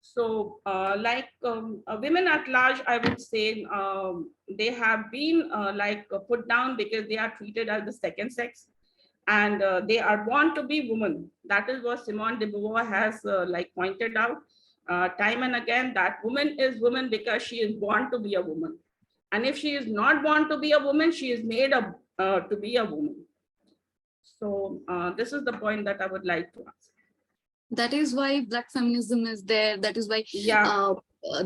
Speaker 11: So women at large, I would say they have been put down because they are treated as the second sex. And they are born to be women. That is what Simone de Beauvoir has pointed out time and again, that woman is woman because she is born to be a woman. And if she is not born to be a woman, she is made to be a woman. So this is the point that I would like to ask.
Speaker 7: That is why Black feminism is there. That is why
Speaker 11: Yeah.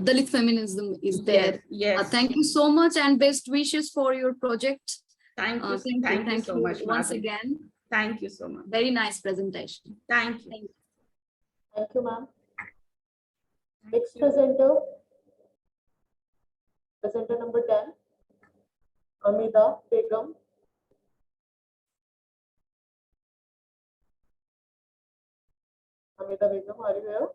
Speaker 7: Dalit feminism is there.
Speaker 11: Yes.
Speaker 7: Thank you so much and best wishes for your project.
Speaker 11: Thank you.
Speaker 7: Thank
Speaker 11: So
Speaker 7: you
Speaker 11: much,
Speaker 7: once
Speaker 11: Madhu.
Speaker 7: again.
Speaker 11: Thank you so much.
Speaker 7: Very nice presentation.
Speaker 11: Thank you.
Speaker 1: Thank you, ma'am. Next presenter number 10, Amida Begum. Amida Begum, are you here?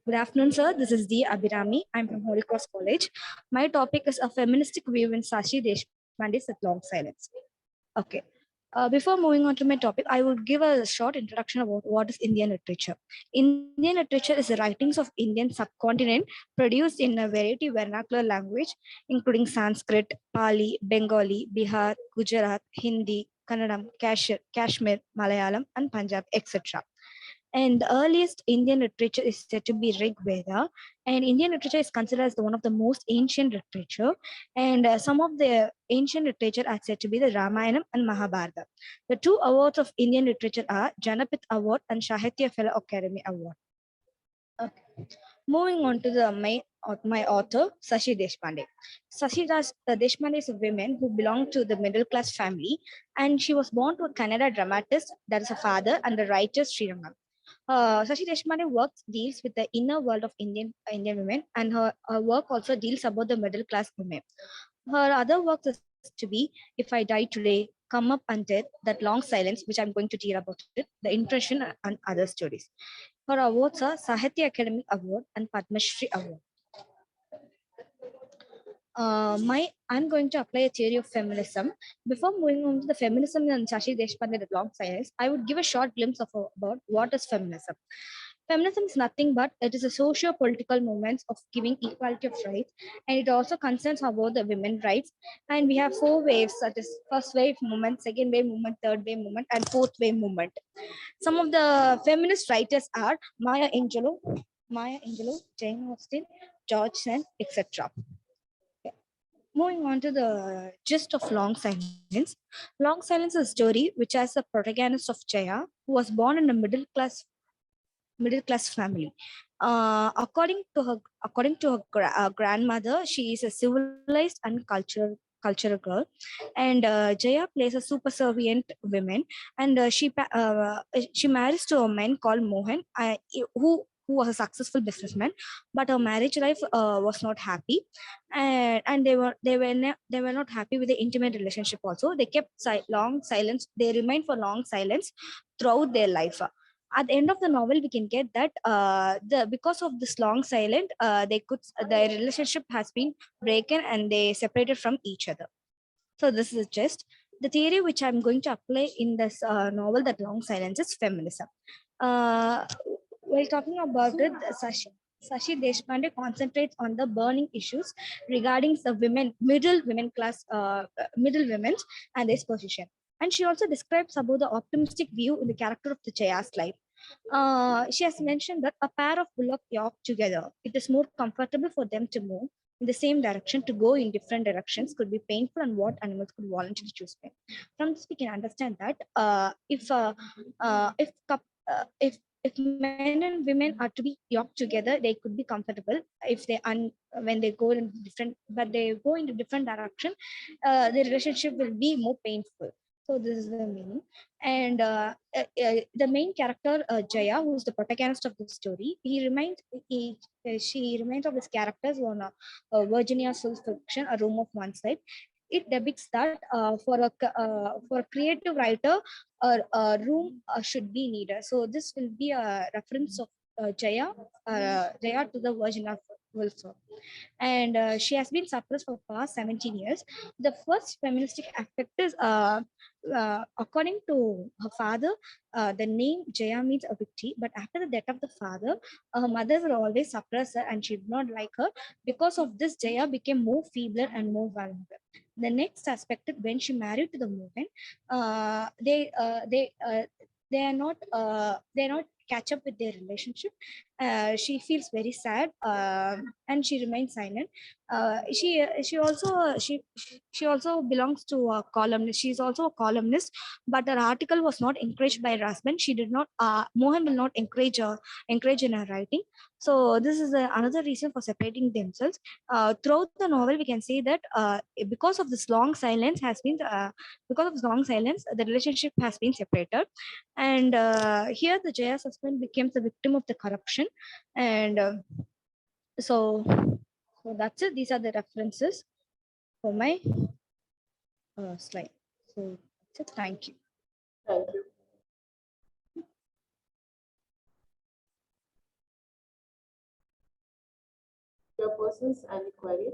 Speaker 12: Good afternoon, sir. This is D. Abhirami. I'm from Holy Cross College. My topic is a feministic view in Sashi Deshpande's Long Silence. Okay. Before moving on to my topic, I will give a short introduction about what is Indian literature. Indian literature is the writings of Indian subcontinent produced in a variety of vernacular language, including Sanskrit, Pali, Bengali, Bihar, Gujarat, Hindi, Kannadam, Kashmir, Malayalam, and Punjab, etc. And the earliest Indian literature is said to be Rig Veda. And Indian literature is considered as one of the most ancient literature. And some of the ancient literature are said to be the Ramayana and Mahabharata. The two awards of Indian literature are Janapith Award and Sahitya Fellow Academy Award. Okay. Moving on to my author, Sashi Deshpande. Sashi Deshpande is a woman who belonged to the middle class family, and she was born to a Kannada dramatist, that is a father, and the writer Srirangan. Sashi Deshpande deals with the inner world of Indian women, and her work also deals about the middle class women. Her other works is to be If I Die Today, Come Up Undead, That Long Silence, which I'm going to tell about it, The Impression, and other stories. Her awards are Sahitya Academy Award and Padma Shri Award. I'm going to apply a theory of feminism. Before moving on to the feminism and Sashi Deshpande, The Long Silence, I would give a short glimpse about what is feminism. Feminism is nothing but it is a socio-political movement of giving equality of rights, and it also concerns about the women's rights. And we have 4 waves, such as first wave movement, second wave movement, third wave movement, and fourth wave movement. Some of the feminist writers are Maya Angelou, Jane Austen, George Sand, etc. Moving on to the gist of Long Silence. Long Silence is a story which has the protagonist of Jaya, who was born in a middle class family. According to her grandmother, she is a civilized and cultural girl, and Jaya plays a super servient woman, and she marries to a man called Mohan, who was a successful businessman, but her marriage life was not happy, and they were not happy with the intimate relationship. Also, they kept long silence. They remained for long silence throughout their life. At the end of the novel, we can get that because of this long silence, their relationship has been broken and they separated from each other. So this is just the theory which I'm going to apply in this novel, That Long Silence, is feminism. While talking about it, Sashi Deshpande concentrates on the burning issues regarding the middle women and their position. And she also describes about the optimistic view in the character of the Jaya's life. She has mentioned that a pair of bullock yoke together, it is more comfortable for them to move in the same direction. To go in different directions could be painful, and what animals could voluntarily choose pain. From this, we can understand that if men and women are to be yoked together, they could be comfortable. If when they go in different direction, the relationship will be more painful. So this is the meaning. And the main character, Jaya, who is the protagonist of the story, she reminds of his characters on Virginia Woolf's fiction, A Room of One Side. It depicts that for a creative writer, a room should be needed. So this will be a reference of Jaya to the Virginia Woolf. And she has been suppressed for past 17 years. The first feministic aspect is, according to her father, the name Jaya means a victory, but after the death of the father, her mother will always suppress her and she did not like her. Because of this, Jaya became more feebler and more vulnerable. The next aspect is when she married to the movement, they are not catch up with their relationship. She feels very sad, and she remains silent. She also belongs to a columnist. She is also a columnist, but her article was not encouraged by her husband. She did not. Mohan will not encourage in her writing. So this is another reason for separating themselves. Throughout the novel, we can say that because of this long silence because of this long silence, the relationship has been separated. And here the Jaya's husband becomes the victim of the corruption. And so that's it. These are the references for my slide. So that's it. Thank you.
Speaker 1: Thank you. Chairpersons, any query?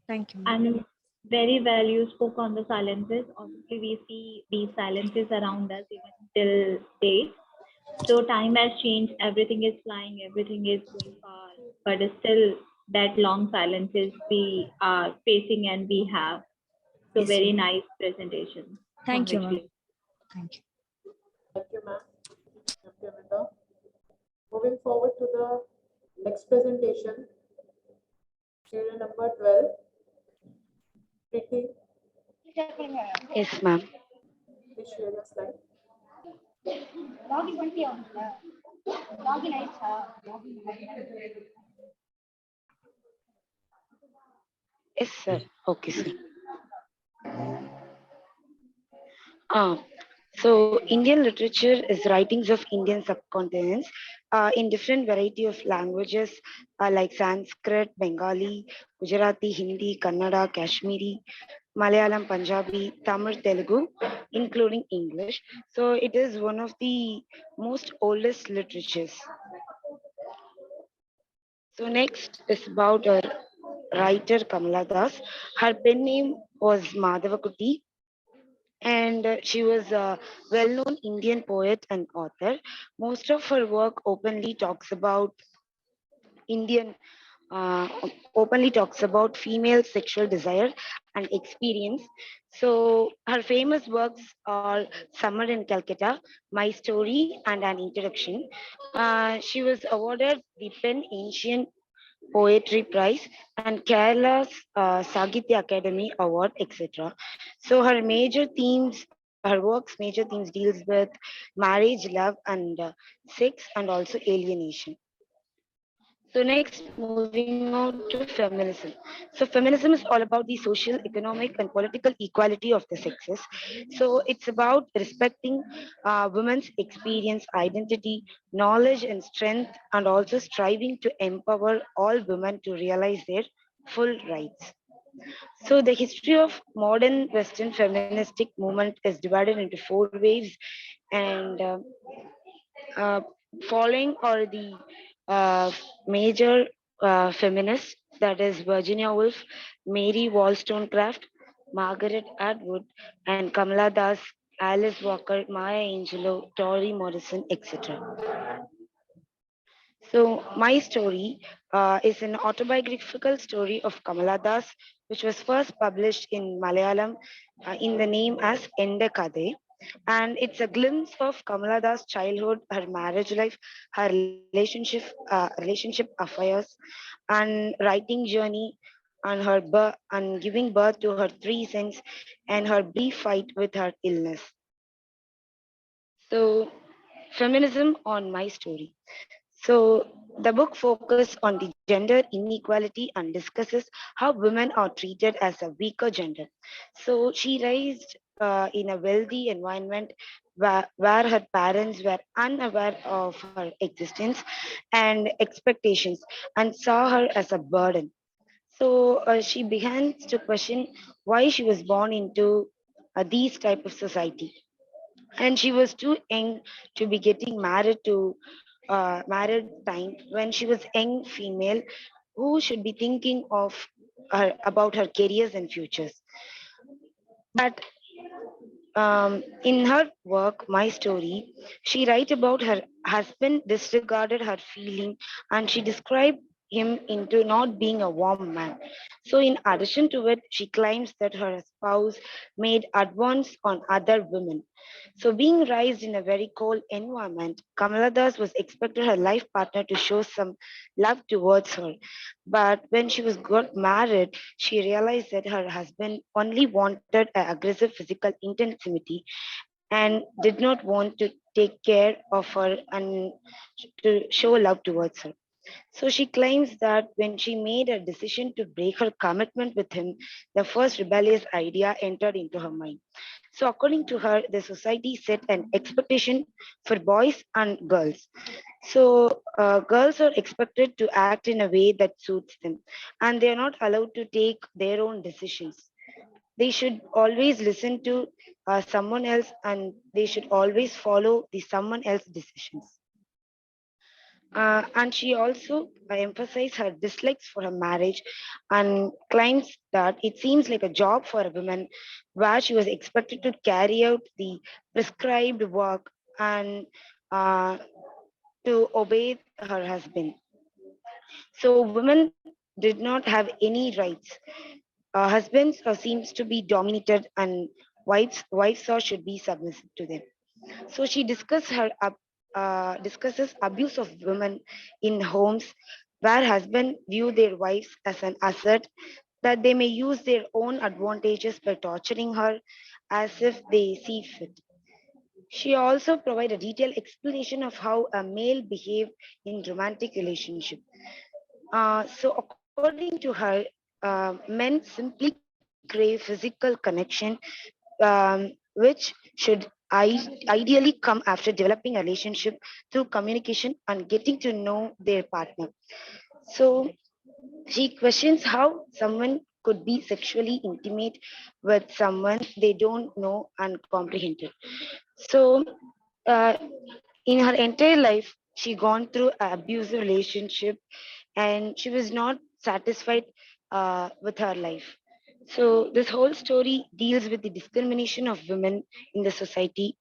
Speaker 12: Thank you.
Speaker 3: And very well, you spoke on the silences. Obviously, we see these silences around us even till date. So time has changed, everything is flying, everything is going far, but still that long silences we are facing and we have. So
Speaker 12: Yes,
Speaker 3: very
Speaker 12: ma'am.
Speaker 3: nice presentation.
Speaker 12: Thank you, ma'am.
Speaker 3: Congratulations.
Speaker 12: Thank you.
Speaker 1: Thank you, ma'am. Thank you, Amrita. Moving forward to the next presentation, serial number 12. Preeti,
Speaker 13: Yes, ma'am.
Speaker 1: please share your slide.
Speaker 13: Yes, sir. Okay, sir. Ah, so Indian literature is writings of Indian subcontinents in different variety of languages like Sanskrit, Bengali, Gujarati, Hindi, Kannada, Kashmiri, Malayalam, Punjabi, Tamil, Telugu, including English. So it is one of the most oldest literatures. So next is about our writer Kamala Das. Her pen name was Madhavakutti, and she was a well-known Indian poet and author. Most of her work Indian uh, openly talks about female sexual desire and experience. So her famous works are Summer in Calcutta, My Story, and An Introduction. She was awarded the Pen Ancient Poetry Prize and Kerala's Sagitya Academy Award, etc. So her work's major themes deals with marriage, love, and sex, and also alienation. So next, moving on to feminism. So feminism is all about the social, economic, and political equality of the sexes. So it's about respecting women's experience, identity, knowledge, and strength, and also striving to empower all women to realize their full rights. So the history of modern Western feministic movement is divided into four waves, and uh, following are the major feminists, that is Virginia Woolf, Mary Wollstonecraft, Margaret Atwood, and Kamala Das, Alice Walker, Maya Angelou, Tori Morrison, etc. So, my story is an autobiographical story of Kamala Das, which was first published in Malayalam in the name as Ende Kade. And it's a glimpse of Kamala Das' childhood, her marriage life, her relationship affairs, and writing journey, and and giving birth to her three sons, and her brief fight with her illness. So, feminism on my story. So the book focuses on the gender inequality and discusses how women are treated as a weaker gender. So she raised in a wealthy environment where her parents were unaware of her existence and expectations and saw her as a burden. So she began to question why she was born into these type of society, and she was too young to be getting married time when she was young female who should be thinking of about her careers and futures. But in her work, My Story, she write about her husband disregarded her feeling, and she described him into not being a warm man. So, in addition to it, she claims that her spouse made advances on other women. So, being raised in a very cold environment, Kamala Das was expected her life partner to show some love towards her. But when she was got married, she realized that her husband only wanted aggressive physical intimacy and did not want to take care of her and to show love towards her. So she claims that when she made a decision to break her commitment with him, the first rebellious idea entered into her mind. So, according to her, the society set an expectation for boys and girls. So, girls are expected to act in a way that suits them, and they are not allowed to take their own decisions. They should always listen to someone else, and they should always follow the someone else's decisions. And she also emphasized her dislikes for her marriage and claims that it seems like a job for a woman where she was expected to carry out the prescribed work and to obey her husband. So women did not have any rights. Husbands seems to be dominated and wives should be submissive to them. So she discusses abuse of women in homes where husbands view their wives as an asset that they may use their own advantages by torturing her as if they see fit. She also provides a detailed explanation of how a male behaves in romantic relationship. So according to her, men simply crave physical connection, which should ideally come after developing a relationship through communication and getting to know their partner. So she questions how someone could be sexually intimate with someone they don't know and comprehend it. So, uh, in her entire life, she gone through an abusive relationship and she was not satisfied with her life. So, this whole story deals with the discrimination of women in the society.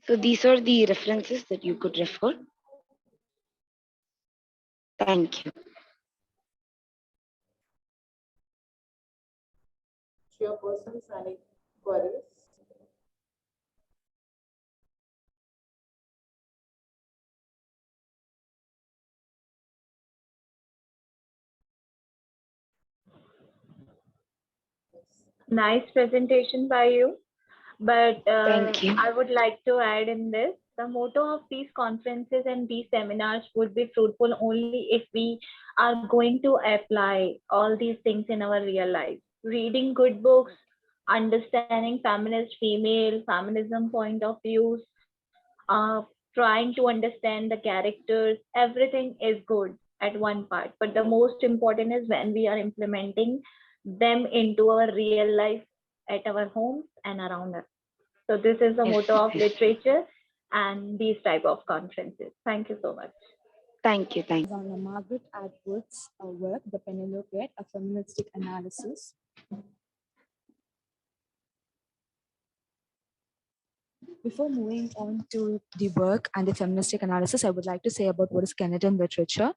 Speaker 13: So, these are the references that you could refer. Thank you.
Speaker 1: Chairpersons, any queries?
Speaker 3: Nice presentation by you. But
Speaker 13: Thank you.
Speaker 3: I would like to add in this, the motto of these conferences and these seminars would be fruitful only if we are going to apply all these things in our real life. Reading good books, understanding feminist female feminism point of views, trying to understand the characters, everything is good at one part. But the most important is when we are implementing them into our real life at our homes and around us. So this is the
Speaker 13: Yes,
Speaker 3: motto of
Speaker 13: yes.
Speaker 3: literature and these type of conferences. Thank you so much.
Speaker 13: Thank you. Thank you.
Speaker 14: On Margaret Atwood's work, The Penelope, a feministic analysis. Before moving on to the work and the feministic analysis, I would like to say about what is Canadian literature.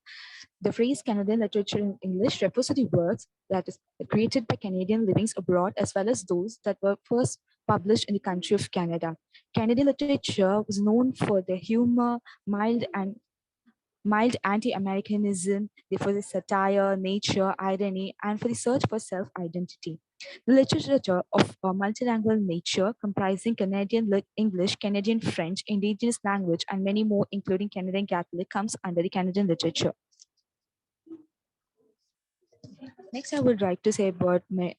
Speaker 14: The phrase Canadian literature in English refers to the works that is created by Canadian living abroad, as well as those that were first published in the country of Canada. Canadian literature was known for their humor, mild anti-Americanism, for the satire, nature, irony, and for the search for self-identity. The literature of a multilingual nature comprising Canadian English, Canadian French, Indigenous language, and many more, including Canadian Catholic, comes under the Canadian literature. Next, I would like to say about my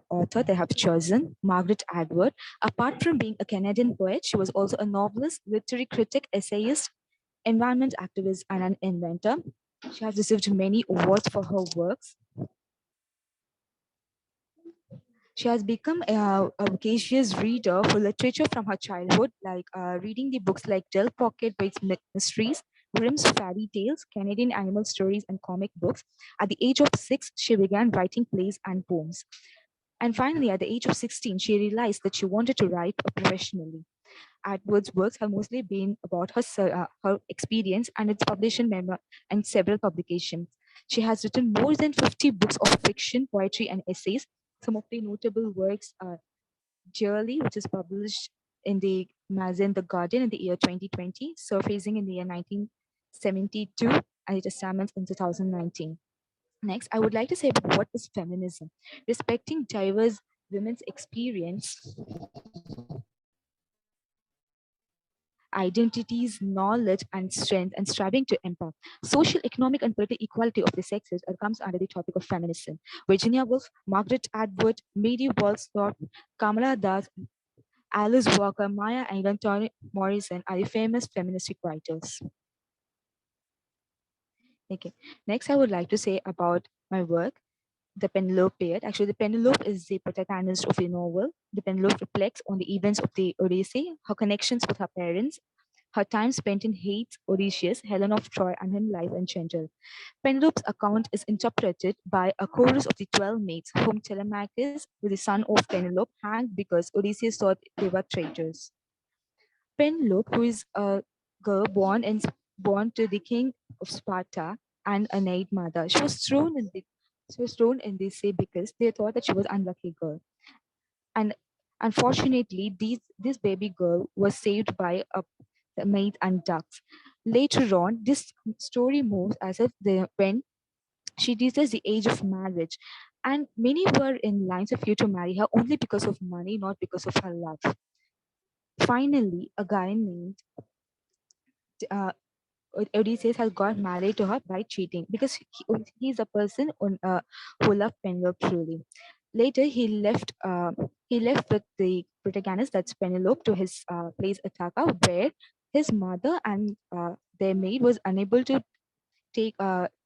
Speaker 14: author they have chosen, Margaret Atwood. Apart from being a Canadian poet, she was also a novelist, literary critic, essayist, environment activist, and an inventor. She has received many awards for her works. She has become a voracious reader for literature from her childhood, like reading the books like Del Pocket with Mysteries, Grimm's Fairy Tales, Canadian animal stories, and comic books. At the age of 6, she began writing plays and poems. And finally, at the age of 16, she realized that she wanted to write professionally. Atwood's works have mostly been about her experience, and it's published in and several publications. She has written more than 50 books of fiction, poetry, and essays. Some of the notable works are Yearly, which is published in the magazine The Guardian in the year 2020, Surfacing in the year 1972, and it examines in 2019. Next, I would like to say about what is feminism. Respecting diverse women's experience, identities, knowledge, and strength, and striving to empower social, economic, and political equality of the sexes comes under the topic of feminism. Virginia Woolf, Margaret Atwood, Mary Wollstonecraft, Kamala Das, Alice Walker, Maya Angelou, Toni Morrison are the famous feministic writers. Okay. Next, I would like to say about my work, The Penelope period. Actually, the Penelope is the protagonist of the novel. The Penelope reflects on the events of the Odyssey, her connections with her parents, her time spent in Hades, Odysseus, Helen of Troy, and her life in general. Penelope's account is interpreted by a chorus of the 12 maids, whom Telemachus, with the son of Penelope, hanged because Odysseus thought they were traitors. Penelope, who is a girl born to the king of Sparta and a maid mother, she was thrown in the sea because they thought that she was an unlucky girl. And unfortunately, this baby girl was saved by the maid and ducks. Later on, this story moves as if when she reaches the age of marriage, and many were in line for you to marry her only because of money, not because of her love. Finally, a guy named uh, Odysseus has got married to her by cheating because he's a person who loved Penelope truly. Later, he left with the protagonist, that's Penelope, to his place Ithaca, where his mother and their maid was unable to take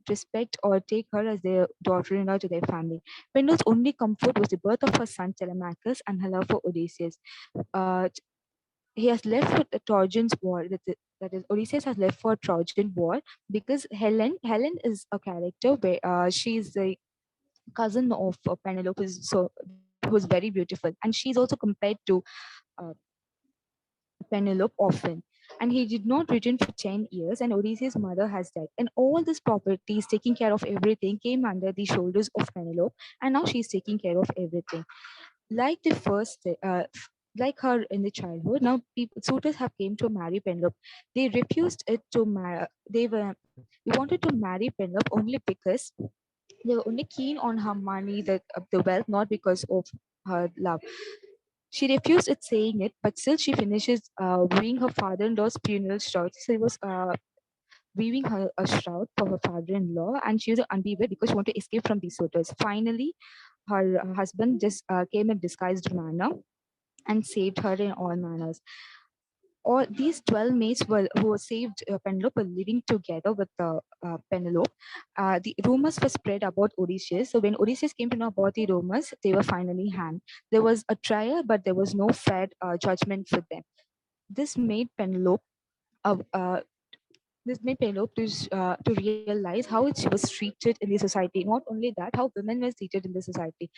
Speaker 14: respect or take her as their daughter-in-law to their family. Penelope's only comfort was the birth of her son Telemachus and her love for Odysseus. Uh, he has left for the Trojan's war. That is, Odysseus has left for Trojan war because Helen is a character where she is the cousin of Penelope, who's very beautiful, and she's also compared to uh, Penelope often. And he did not return for 10 years, and Odysseus' mother has died. And all these properties, taking care of everything, came under the shoulders of Penelope, and now she's taking care of everything. Like the first, like her in the childhood, now suitors have came to marry Penelope. They refused it to marry. They wanted to marry Penelope only because they were only keen on her money, the wealth, not because of her love. She refused it, saying it, but still she finishes weaving her father-in-law's funeral shroud. So it was weaving her a shroud for her father-in-law, and she was an unweaver because she wanted to escape from these suitors. Finally, her husband just came in disguised manner and saved her in all manners. All these 12 maids who were saved Penelope were living together with Penelope. The rumors were spread about Odysseus. So when Odysseus came to know about the rumors, they were finally hanged. There was a trial, but there was no fair judgment for them. This made Penelope uh, uh, to realize how she was treated in the society. Not only that, how women were treated in the society.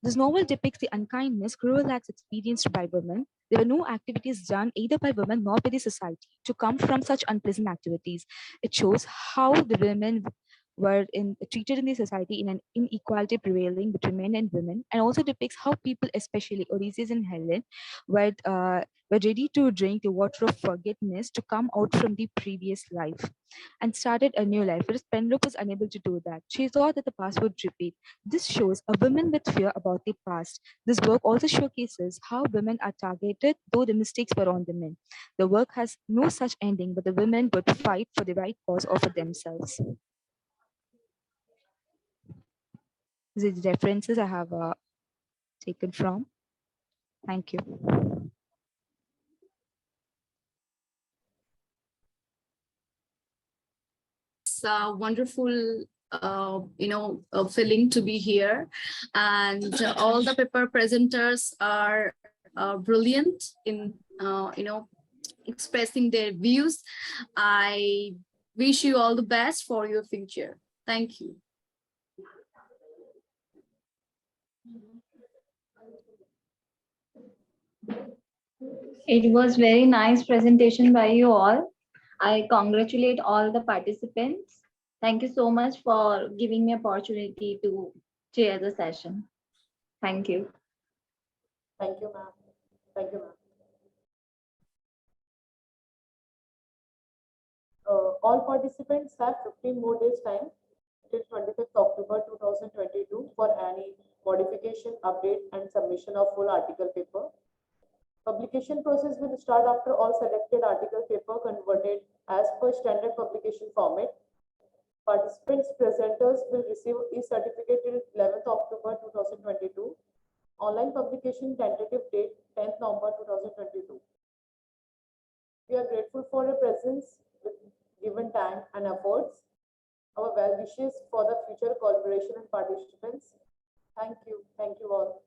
Speaker 14: This novel depicts the unkindness, cruel acts experienced by women. There were no activities done either by women nor by the society to come from such unpleasant activities. It shows how the women were treated in the society in an inequality prevailing between men and women, and also depicts how people, especially Odysseus and Helen, were ready to drink the water of forgiveness to come out from the previous life and started a new life. Whereas Penelope was unable to do that. She thought that the past would repeat. This shows a woman with fear about the past. This work also showcases how women are targeted, though the mistakes were on the men. The work has no such ending, but the women would fight for the right cause or for themselves. These are the references I have taken from. Thank you.
Speaker 7: It's wonderful, feeling to be here, and all the paper presenters are brilliant in, expressing their views. I wish you all the best for your future. Thank you.
Speaker 3: It was very nice presentation by you all. I congratulate all the participants. Thank you so much for giving me opportunity to chair the session. Thank you.
Speaker 1: Thank you, ma'am. Thank you, ma'am. All participants have 15 more days time till 25th October 2022 for any modification, update, and submission of full article paper. Publication process will start after all selected article paper converted as per standard publication format. Participants presenters will receive e-certificate till 11th October 2022. Online publication tentative date 10th November 2022. We are grateful for your presence with given time and efforts. Our well wishes for the future collaboration and participants. Thank you. Thank you all.